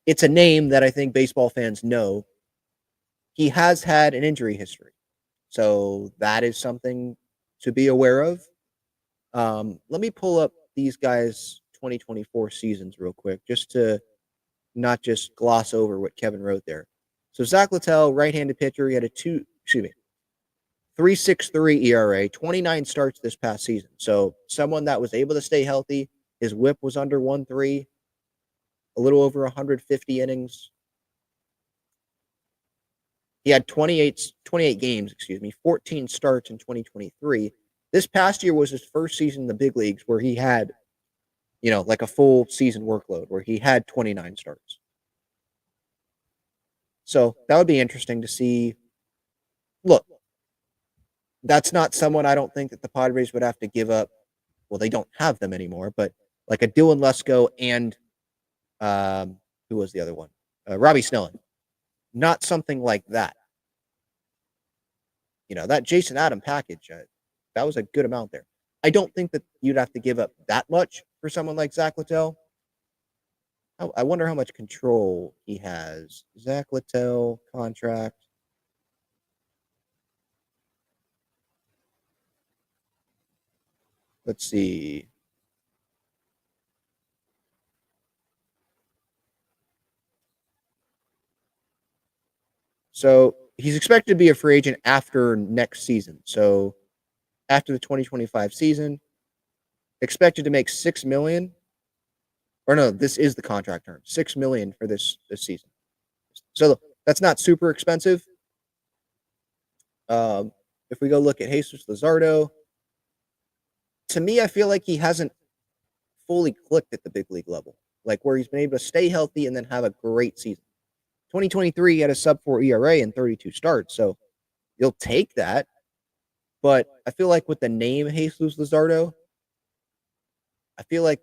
It's a name that I think baseball fans know. He has had an injury history. So that is something to be aware of. Let me pull up these guys' 2024 seasons real quick, just to not just gloss over what Kevin wrote there. So Zach Littell, right-handed pitcher, he had a 3.63 ERA, 29 starts this past season. So someone that was able to stay healthy. His whip was under 1.3, a little over 150 innings. He had 28 games, 14 starts in 2023. This past year was his first season in the big leagues where he had, like a full season workload, where he had 29 starts. So that would be interesting to see. Look, that's not someone I don't think that the Padres would have to give up. Well, they don't have them anymore, but like a Dylan Lesko and who was the other one? Robbie Snelling. Not something like that. That Jason Adam package, that was a good amount there. I don't think that you'd have to give up that much for someone like Zach Littell. I wonder how much control he has. Zach Littell contract. Let's see. So he's expected to be a free agent after next season. So after the 2025 season, expected to make $6 million. Or no, this is the contract term. $6 million for this season. So that's not super expensive. If we go look at Jesus Luzardo, to me, I feel like he hasn't fully clicked at the big league level, like where he's been able to stay healthy and then have a great season. 2023, he had a sub-4 ERA and 32 starts, so you'll take that. But I feel like with the name Jesus Luzardo, I feel like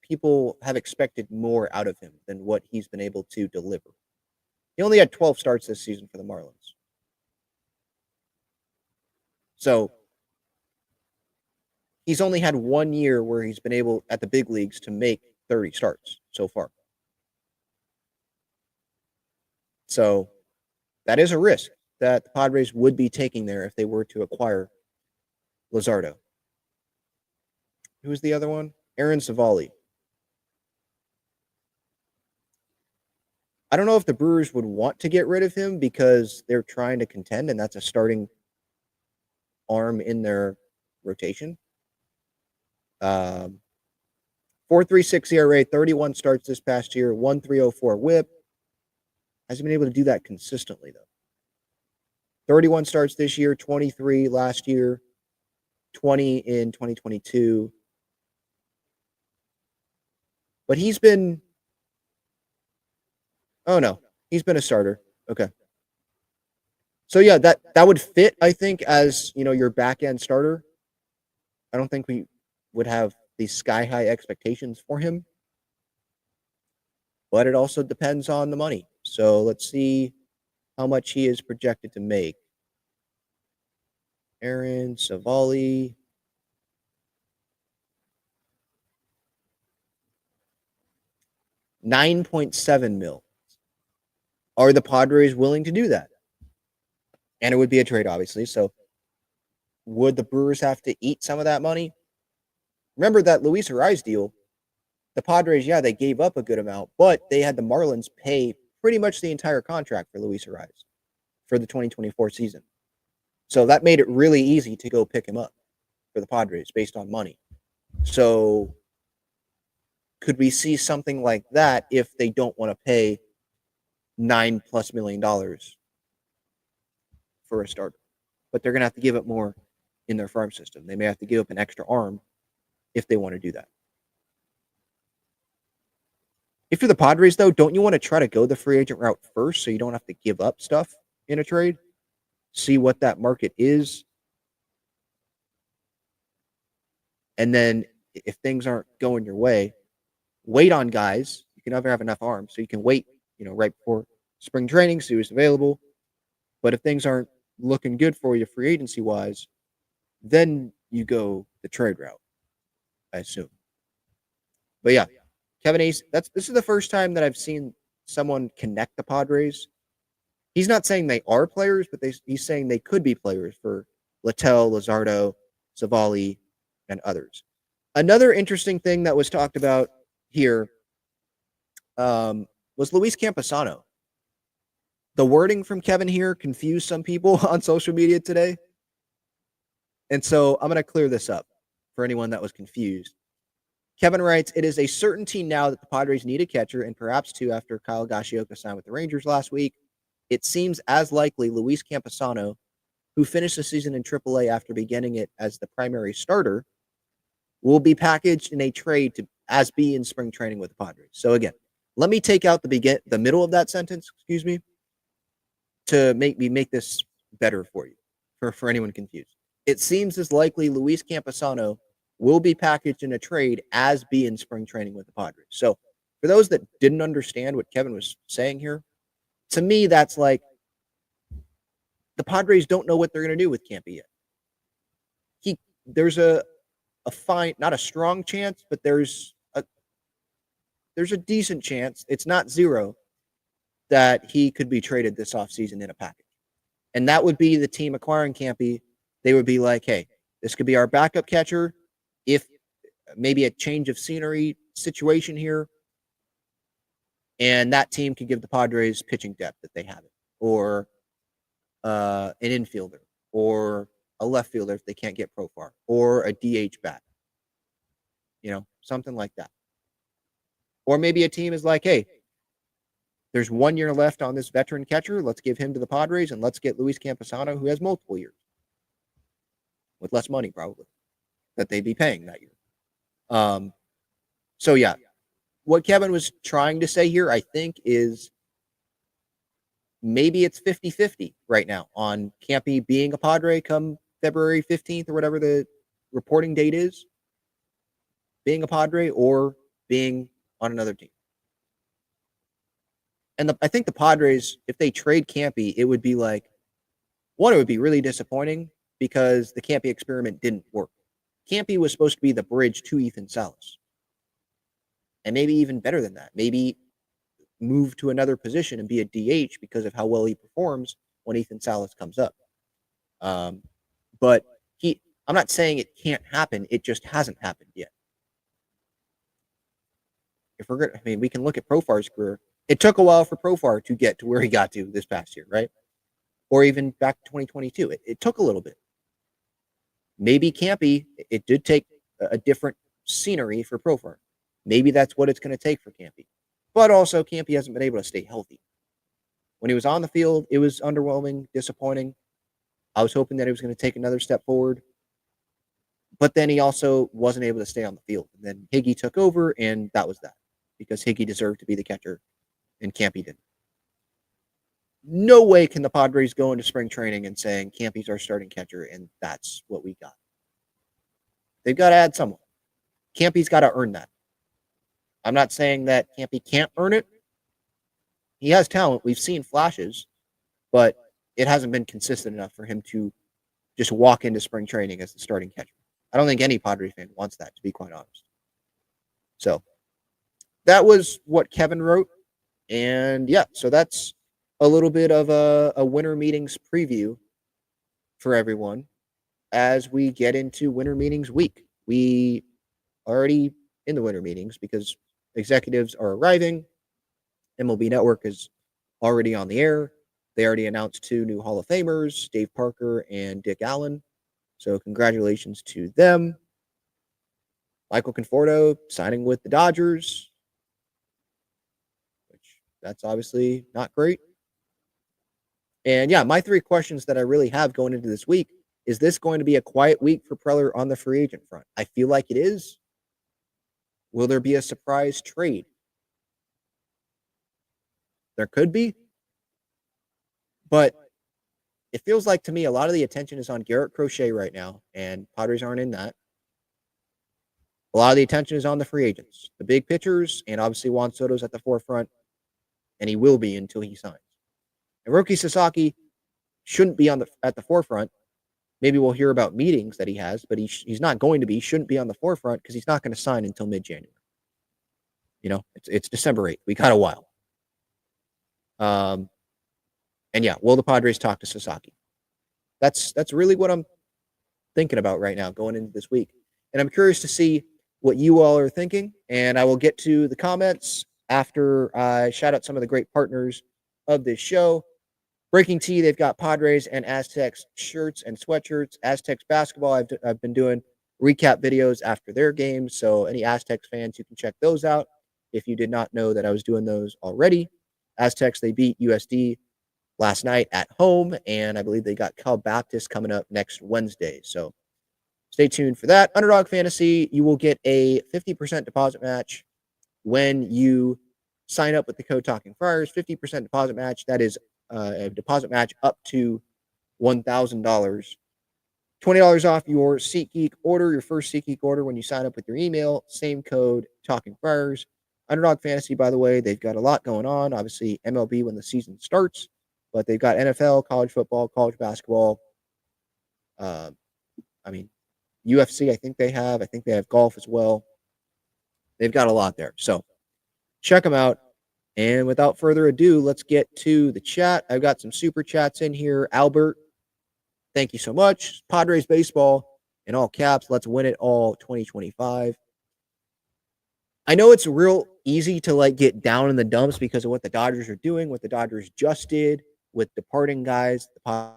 people have expected more out of him than what he's been able to deliver. He only had 12 starts this season for the Marlins. So he's only had 1 year where he's been able at the big leagues to make 30 starts so far. So that is a risk that the Padres would be taking there if they were to acquire Luzardo. Who's the other one? Aaron Savali. I don't know if the Brewers would want to get rid of him because they're trying to contend, and that's a starting arm in their rotation. Um, 4.36 ERA, 31 starts this past year, 1.304 WHIP. Hasn't been able to do that consistently, though. 31 starts this year, 23 last year, 20 in 2022. But he's been, oh no, he's been a starter. Okay. So yeah, that would fit, I think, as your back end starter. I don't think we would have these sky high expectations for him, but it also depends on the money. So let's see how much he is projected to make. Aaron Savali. $9.7 million. Are the Padres willing to do that? And it would be a trade, obviously. So would the Brewers have to eat some of that money? Remember that Luis Ariz deal. The Padres, yeah, they gave up a good amount, but they had the Marlins pay pretty much the entire contract for Luis Ariz for the 2024 season. So that made it really easy to go pick him up for the Padres based on money. So could we see something like that if they don't want to pay $9+ million for a starter? But they're going to have to give up more in their farm system. They may have to give up an extra arm if they want to do that. If you're the Padres, though, don't you want to try to go the free agent route first so you don't have to give up stuff in a trade? See what that market is. And then if things aren't going your way, wait on guys. You can never have enough arms, so you can wait, right before spring training, see who's available. But if things aren't looking good for you free agency wise, then you go the trade route, I assume. But yeah, Kevin Ace, this is the first time that I've seen someone connect the Padres. He's not saying they are players, but he's saying they could be players for Littell, Luzardo, Savali, and others. Another interesting thing that was talked about here was Luis Campusano. The wording from Kevin here confused some people on social media today. And so I'm going to clear this up for anyone that was confused. Kevin writes, it is a certainty now that the Padres need a catcher, and perhaps two after Kyle Gashioka signed with the Rangers last week. It seems as likely Luis Campusano, who finished the season in AAA after beginning it as the primary starter, will be packaged in a trade as be in spring training with the Padres. So again, let me take out the middle of that sentence, to make this better for you, for anyone confused. It seems as likely Luis Campusano will be packaged in a trade as be in spring training with the Padres. So for those that didn't understand what Kevin was saying here, to me, that's like the Padres don't know what they're going to do with Campy yet. There's a fine, not a strong chance, but there's a decent chance, it's not zero, that he could be traded this offseason in a package. And that would be the team acquiring Campy. They would be like, hey, this could be our backup catcher. If maybe a change of scenery situation here, and that team could give the Padres pitching depth that they have it, or an infielder, or a left fielder if they can't get Profar, or a DH bat, something like that. Or maybe a team is like, hey, there's 1 year left on this veteran catcher. Let's give him to the Padres, and let's get Luis Campusano, who has multiple years with less money probably that they'd be paying that year. So yeah, what Kevin was trying to say here, I think, is maybe it's 50-50 right now on Campy being a Padre come February 15th or whatever the reporting date is, being a Padre or being on another team. And I think the Padres, if they trade Campy, it would be like, one, it would be really disappointing because the Campy experiment didn't work. Campy was supposed to be the bridge to Ethan Salas. And maybe even better than that. Maybe move to another position and be a DH because of how well he performs when Ethan Salas comes up. But I'm not saying it can't happen. It just hasn't happened yet. We can look at Profar's career. It took a while for Profar to get to where he got to this past year, right? Or even back to 2022. It took a little bit. Maybe Campy, it did take a different scenery for Profar. Maybe that's what it's going to take for Campy. But also, Campy hasn't been able to stay healthy. When he was on the field, it was underwhelming, disappointing. I was hoping that he was going to take another step forward. But then he also wasn't able to stay on the field. And then Higgy took over, and that was that. Because Higgy deserved to be the catcher, and Campy didn't. No way can the Padres go into spring training and saying Campy's our starting catcher, and that's what we got. They've got to add someone. Campy's got to earn that. I'm not saying that Campy can't earn it. He has talent. We've seen flashes, but it hasn't been consistent enough for him to just walk into spring training as the starting catcher. I don't think any Padre fan wants that, to be quite honest. So that was what Kevin wrote. And yeah, so that's a little bit of a winter meetings preview for everyone as we get into winter meetings week. We are already in the winter meetings because executives are arriving. MLB Network is already on the air. They already announced 2 new Hall of Famers, Dave Parker and Dick Allen. So congratulations to them. Michael Conforto signing with the Dodgers, which that's obviously not great. And yeah, my 3 questions that I really have going into this week, is this going to be a quiet week for Preller on the free agent front? I feel like it is. Will there be a surprise trade? There could be. But it feels like to me a lot of the attention is on Garrett Crochet right now, and Padres aren't in that. A lot of the attention is on the free agents, the big pitchers, and obviously Juan Soto's at the forefront, and he will be until he signs. And Roki Sasaki shouldn't be at the forefront. Maybe we'll hear about meetings that he has, but he's not going to be. He shouldn't be on the forefront because he's not going to sign until mid-January. It's December 8th. We got a while. And yeah, will the Padres talk to Sasaki? That's really what I'm thinking about right now going into this week. And I'm curious to see what you all are thinking. And I will get to the comments after I shout out some of the great partners of this show. Breaking Tea, they've got Padres and Aztecs shirts and sweatshirts. Aztecs basketball, I've been doing recap videos after their games. So any Aztecs fans, you can check those out if you did not know that I was doing those already. Aztecs, they beat USD last night at home, and I believe they got Cal Baptist coming up next Wednesday. So stay tuned for that. Underdog Fantasy, you will get a 50% deposit match when you sign up with the code Talking Friars. 50% deposit match. That is a deposit match up to $1,000. $20 off your SeatGeek order, your first SeatGeek order when you sign up with your email. Same code, Talking Friars. Underdog Fantasy, by the way, they've got a lot going on. Obviously, MLB when the season starts, but they've got NFL, college football, college basketball. UFC, I think they have golf as well. They've got a lot there. So check them out. And without further ado, let's get to the chat. I've got some super chats in here. Albert, thank you so much. Padres baseball in all caps. Let's win it all 2025. I know it's real easy to get down in the dumps because of what the Dodgers are doing, what the Dodgers just did with departing guys. The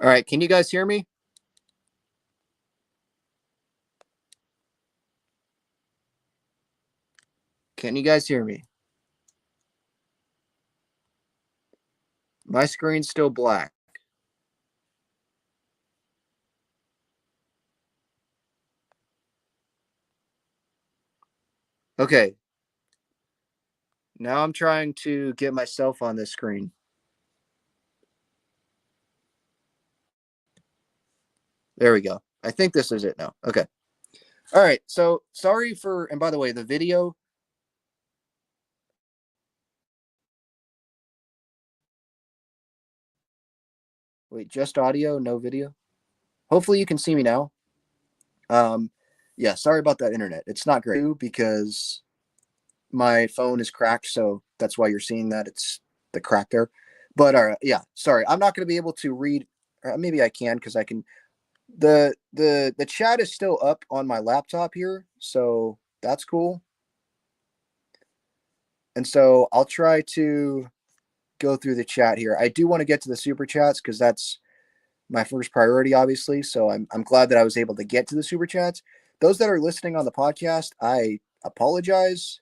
All right, can you guys hear me? Can you guys hear me? My screen's still black. Okay. Now I'm trying to get myself on this screen. There we go. I think this is it now. Okay. All right. So sorry for, and by the way, the video. Wait, just audio, no video. Hopefully you can see me now. Yeah, sorry about that internet. It's not great because my phone is cracked, so that's why you're seeing that. It's the crack there. But yeah, sorry. I'm not going to be able to read. Or maybe I can because I can. The chat is still up on my laptop here, so that's cool. And so I'll try to go through the chat here. I do want to get to the super chats because that's my first priority, obviously. So I'm glad that I was able to get to the super chats. Those that are listening on the podcast, I apologize.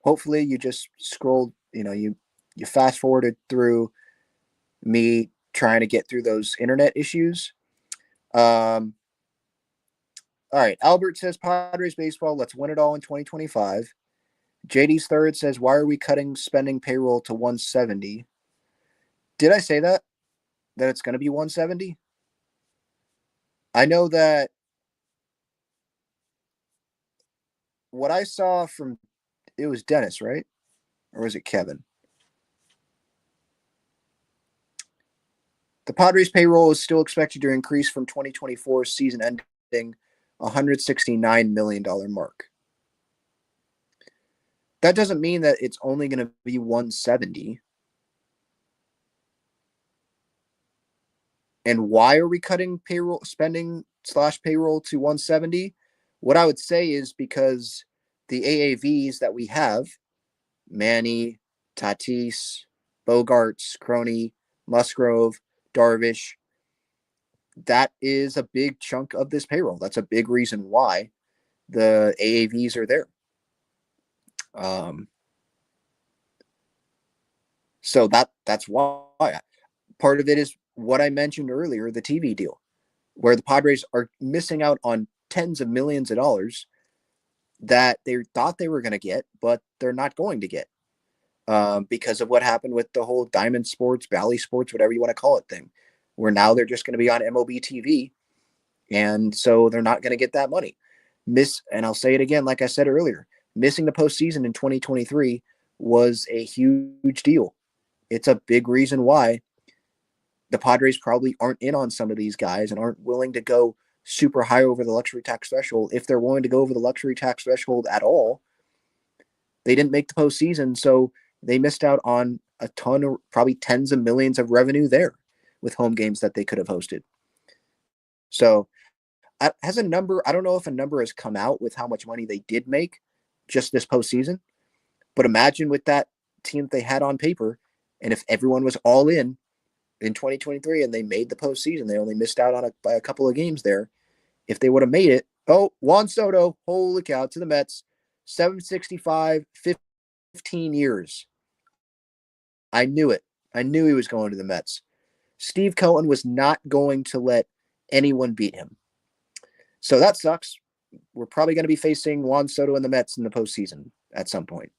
Hopefully you just scrolled, you fast forwarded through me trying to get through those internet issues. All right. Albert says Padres baseball, let's win it all in 2025. JD's third says, why are we cutting spending payroll to 170? Did I say that? That it's going to be 170? I know that what I saw from it was Dennis, right? Or was it Kevin? The Padres payroll is still expected to increase from 2024 season ending $169 million mark. That doesn't mean that it's only going to be 170. And why are we cutting payroll spending / payroll to 170? What I would say is because the AAVs that we have, Manny, Tatis, Bogarts, Crony, Musgrove, Darvish, that is a big chunk of this payroll. That's a big reason why the AAVs are there. So that's why. Part of it is what I mentioned earlier, the TV deal, where the Padres are missing out on tens of millions of dollars that they thought they were going to get, but they're not going to get because of what happened with the whole Diamond Sports, Bally Sports, whatever you want to call it thing, where now they're just going to be on MLB TV. And so they're not going to get that money. And I'll say it again, like I said earlier, missing the postseason in 2023 was a huge deal. It's a big reason why the Padres probably aren't in on some of these guys and aren't willing to go super high over the luxury tax threshold. If they're willing to go over the luxury tax threshold at all, they didn't make the postseason, so they missed out on a ton of probably tens of millions of revenue there with home games that they could have hosted. So has a number, I don't know if a number has come out with how much money they did make just this postseason, but imagine with that team that they had on paper, and if everyone was all in 2023 and they made the postseason, they only missed out on by a couple of games there. If they would have made it, Juan Soto, holy cow, to the Mets, 765, 15 years. I knew it. I knew he was going to the Mets. Steve Cohen was not going to let anyone beat him. So that sucks. We're probably going to be facing Juan Soto and the Mets in the postseason at some point.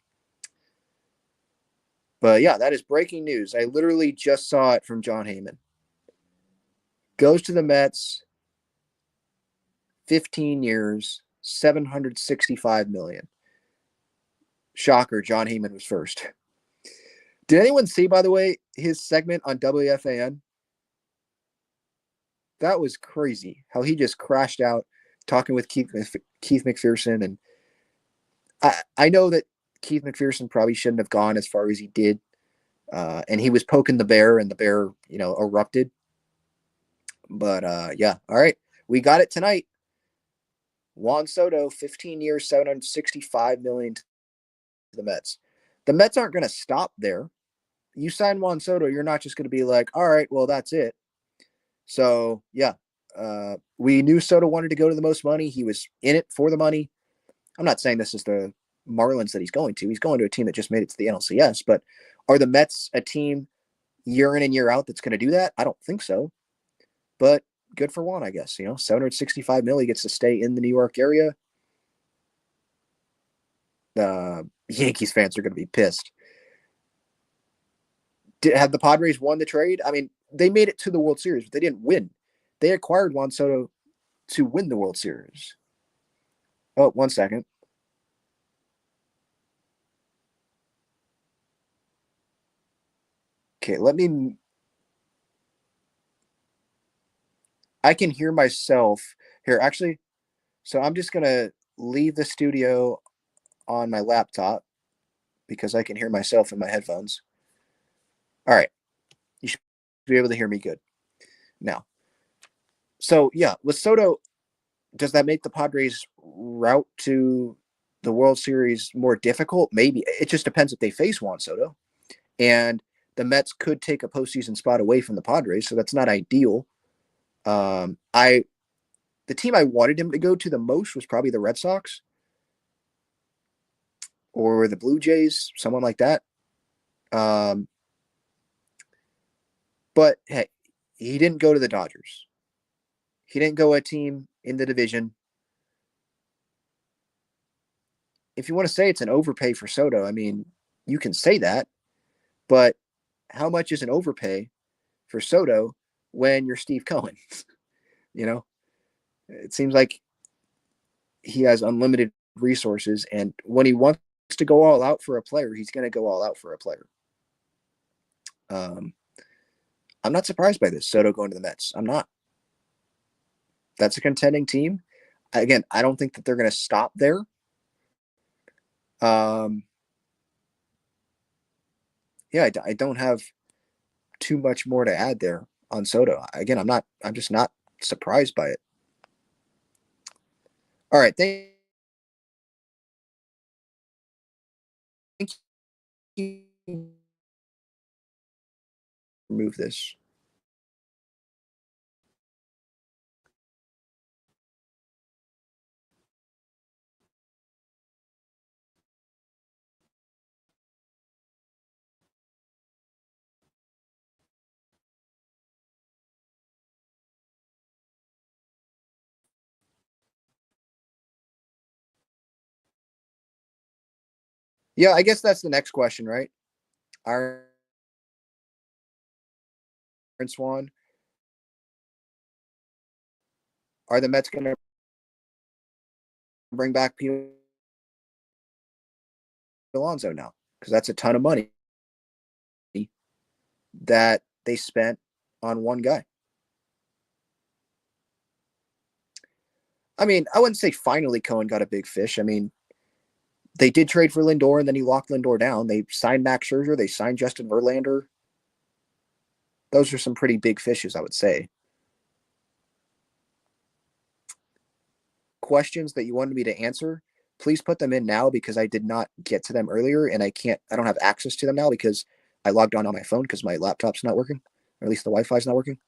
But yeah, that is breaking news. I literally just saw it from John Heyman. Goes to the Mets, 15 years, 765 million. Shocker, John Heyman was first. Did anyone see, by the way, his segment on WFAN? That was crazy. How he just crashed out talking with Keith McPherson. And I know that Keith McPherson probably shouldn't have gone as far as he did. And he was poking the bear, and the bear, erupted. But yeah, all right. We got it tonight. Juan Soto, 15 years, 765 million to the Mets. The Mets aren't going to stop there. You sign Juan Soto, you're not just going to be like, all right, well, that's it. So yeah, we knew Soto wanted to go to the most money. He was in it for the money. I'm not saying this is the Marlins that he's going to. He's going to a team that just made it to the NLCS. But are the Mets a team year in and year out that's going to do that? I don't think so. But good for Juan, I guess. 765 million, he gets to stay in the New York area. Yankees fans are going to be pissed. Have the Padres won the trade? I mean, they made it to the World Series, but they didn't win. They acquired Juan Soto to win the World Series. Oh, 1 second. Okay, I can hear myself here. Actually, so I'm just going to leave the studio on my laptop because I can hear myself in my headphones. All right. You should be able to hear me good now. So, yeah, with Soto, does that make the Padres' route to the World Series more difficult? Maybe. It just depends if they face Juan Soto. And the Mets could take a postseason spot away from the Padres, so that's not ideal. The team I wanted him to go to the most was probably the Red Sox or the Blue Jays, someone like that. But hey, he didn't go to the Dodgers. He didn't go a team in the division. If you want to say it's an overpay for Soto, I mean, you can say that, but how much is an overpay for Soto when you're Steve Cohen? It seems like he has unlimited resources, and when he wants to go all out for a player, he's going to go all out for a player. I'm not surprised by this, Soto going to the Mets. I'm not. That's a contending team. Again, I don't think that they're going to stop there. Yeah, I don't have too much more to add there on Soto. Again, I'm just not surprised by it. All right. Thank you. Remove this. Yeah, I guess that's the next question, right? Iron Swan. Are the Mets going to bring back Pete Alonso now? Because that's a ton of money that they spent on one guy. I mean, I wouldn't say finally Cohen got a big fish. I mean, they did trade for Lindor, and then he locked Lindor down. They signed Max Scherzer. They signed Justin Verlander. Those are some pretty big fishes, I would say. Questions that you wanted me to answer, please put them in now because I did not get to them earlier, and I don't have access to them now because I logged on my phone because my laptop's not working, or at least the Wi-Fi is not working.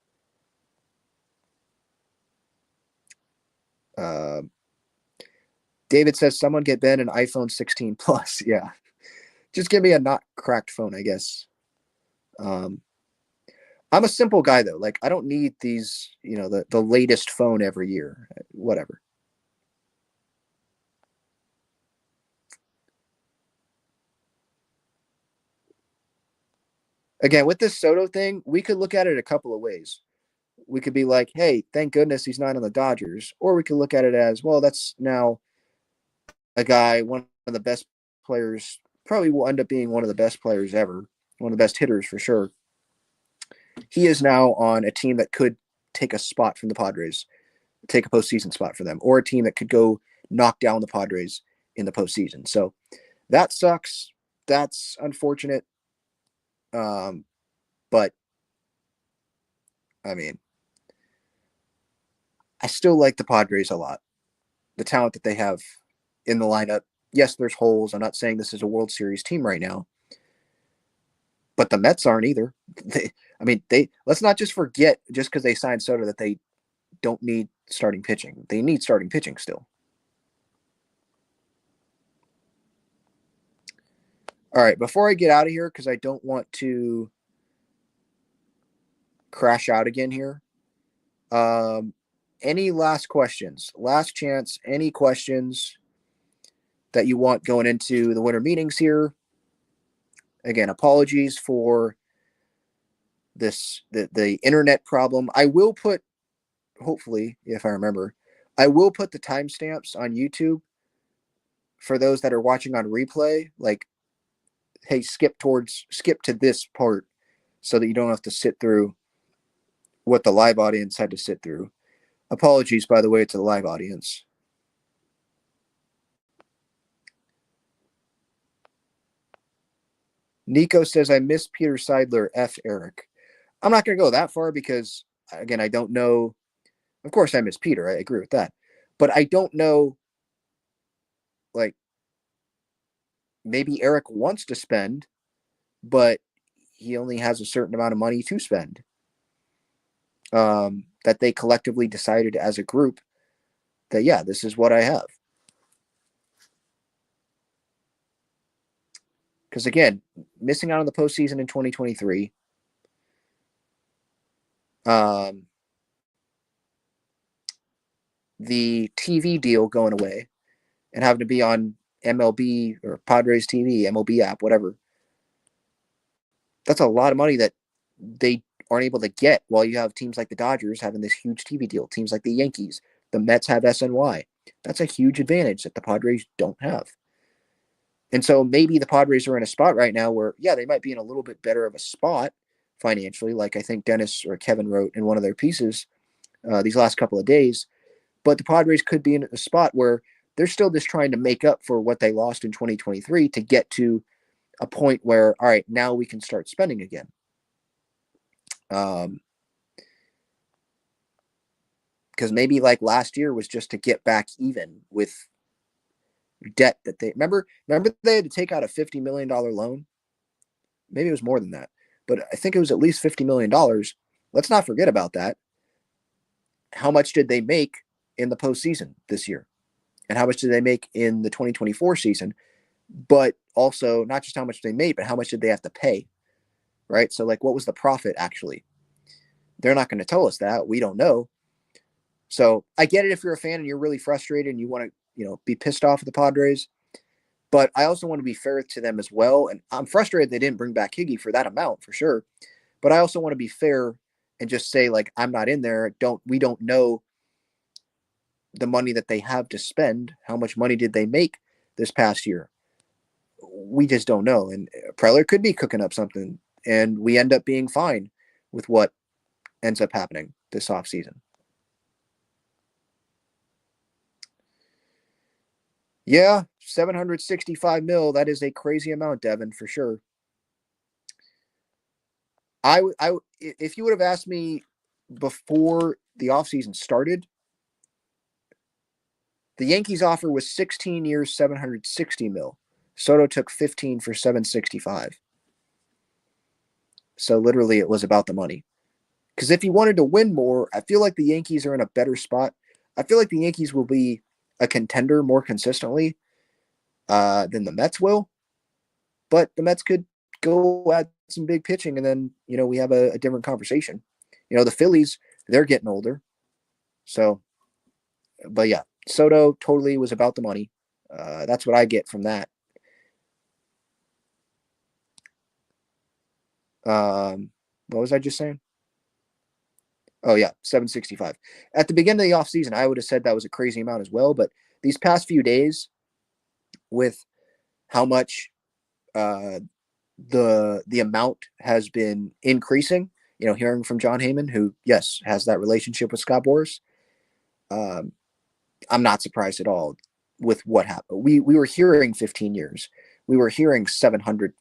David says someone get Ben an iPhone 16 Plus. Yeah, just give me a not cracked phone, I guess. I'm a simple guy though. Like I don't need these, the latest phone every year. Whatever. Again, with this Soto thing, we could look at it a couple of ways. We could be like, hey, thank goodness he's not on the Dodgers. Or we could look at it as, well, that's now a guy, one of the best players, probably will end up being one of the best players ever, one of the best hitters for sure. He is now on a team that could take a spot from the Padres, take a postseason spot for them, or a team that could go knock down the Padres in the postseason. So that sucks. That's unfortunate. But I mean, I still like the Padres a lot. The talent that they have in the lineup. Yes, there's holes. I'm not saying this is a World Series team right now. but the Mets aren't either. Let's not just forget just because they signed Soto that they don't need starting pitching. They need starting pitching still. All right, before I get out of here, because I don't want to crash out again here. Any last questions? Last chance. Any questions that you want going into the winter meetings here? Again, apologies for the internet problem. I will put, hopefully, if I remember, I will put the timestamps on YouTube for those that are watching on replay. Like, hey, skip to this part so that you don't have to sit through what the live audience had to sit through. Apologies, by the way, to the live audience. Nico says, I miss Peter Seidler, F. Eric. I'm not going to go that far because, again, I don't know. Of course, I miss Peter. I agree with that. But I don't know, like, maybe Eric wants to spend, but he only has a certain amount of money to spend. That they collectively decided as a group that, yeah, this is what I have. Because, again, missing out on the postseason in 2023. The TV deal going away and having to be on MLB or Padres TV, MLB app, whatever. That's a lot of money that they aren't able to get while you have teams like the Dodgers having this huge TV deal, teams like the Yankees, the Mets have SNY. That's a huge advantage that the Padres don't have. And so maybe the Padres are in a spot right now where, yeah, they might be in a little bit better of a spot financially, like I think Dennis or Kevin wrote in one of their pieces these last couple of days. But the Padres could be in a spot where they're still just trying to make up for what they lost in 2023 to get to a point where, all right, now we can start spending again. Because maybe like last year was just to get back even with debt that they remember they had to take out a $50 million loan. Maybe it was more than that, but I think it was at least $50 million. Let's not forget about that. How much did they make in the postseason this year? And how much did they make in the 2024 season? But also not just how much they made, but how much did they have to pay? Right? So like, what was the profit actually? They're not going to tell us that. We don't know. So I get it if you're a fan and you're really frustrated and you want to, be pissed off at the Padres. But I also want to be fair to them as well. And I'm frustrated they didn't bring back Higgy for that amount for sure. But I also want to be fair and just say, like, I'm not in there. We don't know the money that they have to spend. How much money did they make this past year? We just don't know. And Preller could be cooking up something, and we end up being fine with what ends up happening this offseason. Yeah, 765 mil. That is a crazy amount, Devin, for sure. If you would have asked me before the offseason started, the Yankees offer was 16 years, 760 mil. Soto took 15 for 765. So literally it was about the money. Because if he wanted to win more, I feel like the Yankees are in a better spot. I feel like the Yankees will be a contender more consistently than the Mets will. But the Mets could go at some big pitching, and then, we have a different conversation. The Phillies, they're getting older. So, but yeah, Soto totally was about the money. That's what I get from that. What was I just saying? Oh, yeah, 765. At the beginning of the offseason, I would have said that was a crazy amount as well. But these past few days, with how much the amount has been increasing, hearing from John Heyman, who, yes, has that relationship with Scott Boras, I'm not surprised at all with what happened. We were hearing 15 years. We were hearing $700+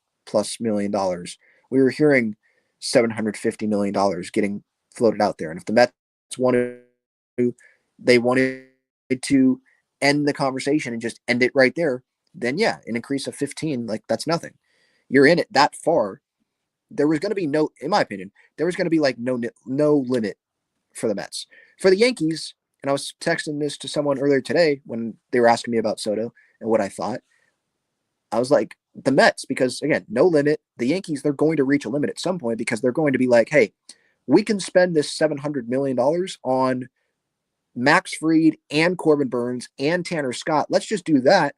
million. We were hearing $750 million getting floated out there. And if the Mets wanted to end the conversation and just end it right there, then yeah, an increase of 15, like, that's nothing. You're in it that far. there was going to be no, in my opinion, there was going to be like no limit for the Mets. For the Yankees, and I was texting this to someone earlier today when they were asking me about Soto and what I thought. I was like, the Mets, because again, no limit. The Yankees, they're going to reach a limit at some point because they're going to be like, hey, we can spend this $700 million on Max Fried and Corbin Burns and Tanner Scott. Let's just do that.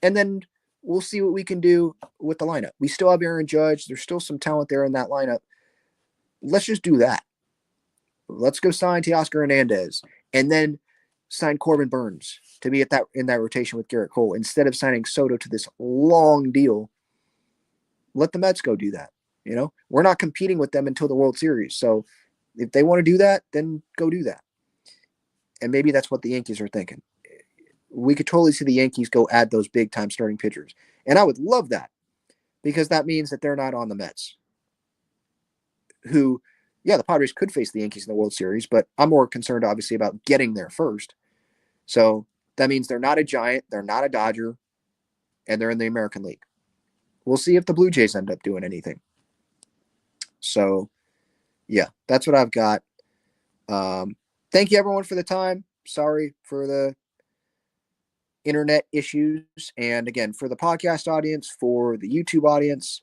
And then we'll see what we can do with the lineup. We still have Aaron Judge. There's still some talent there in that lineup. Let's just do that. Let's go sign Teoscar Hernandez and then sign Corbin Burns to be in that rotation with Garrett Cole instead of signing Soto to this long deal. Let the Mets go do that. We're not competing with them until the World Series. So if they want to do that, then go do that. And maybe that's what the Yankees are thinking. We could totally see the Yankees go add those big-time starting pitchers. And I would love that because that means that they're not on the Mets, who, yeah, the Padres could face the Yankees in the World Series, but I'm more concerned, obviously, about getting there first. So that means they're not a Giant, they're not a Dodger, and they're in the American League. We'll see if the Blue Jays end up doing anything. So, yeah, that's what I've got. Thank you, everyone, for the time. Sorry for the internet issues. And again, for the podcast audience, for the YouTube audience,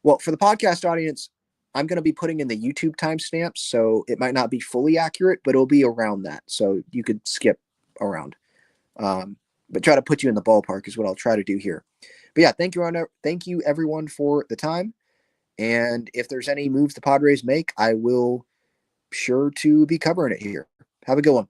well, for the podcast audience, I'm going to be putting in the YouTube timestamps, so it might not be fully accurate, but it'll be around that. So you could skip around. But try to put you in the ballpark is what I'll try to do here. But yeah, thank you everyone for the time. And if there's any moves the Padres make, I will sure to be covering it here. Have a good one.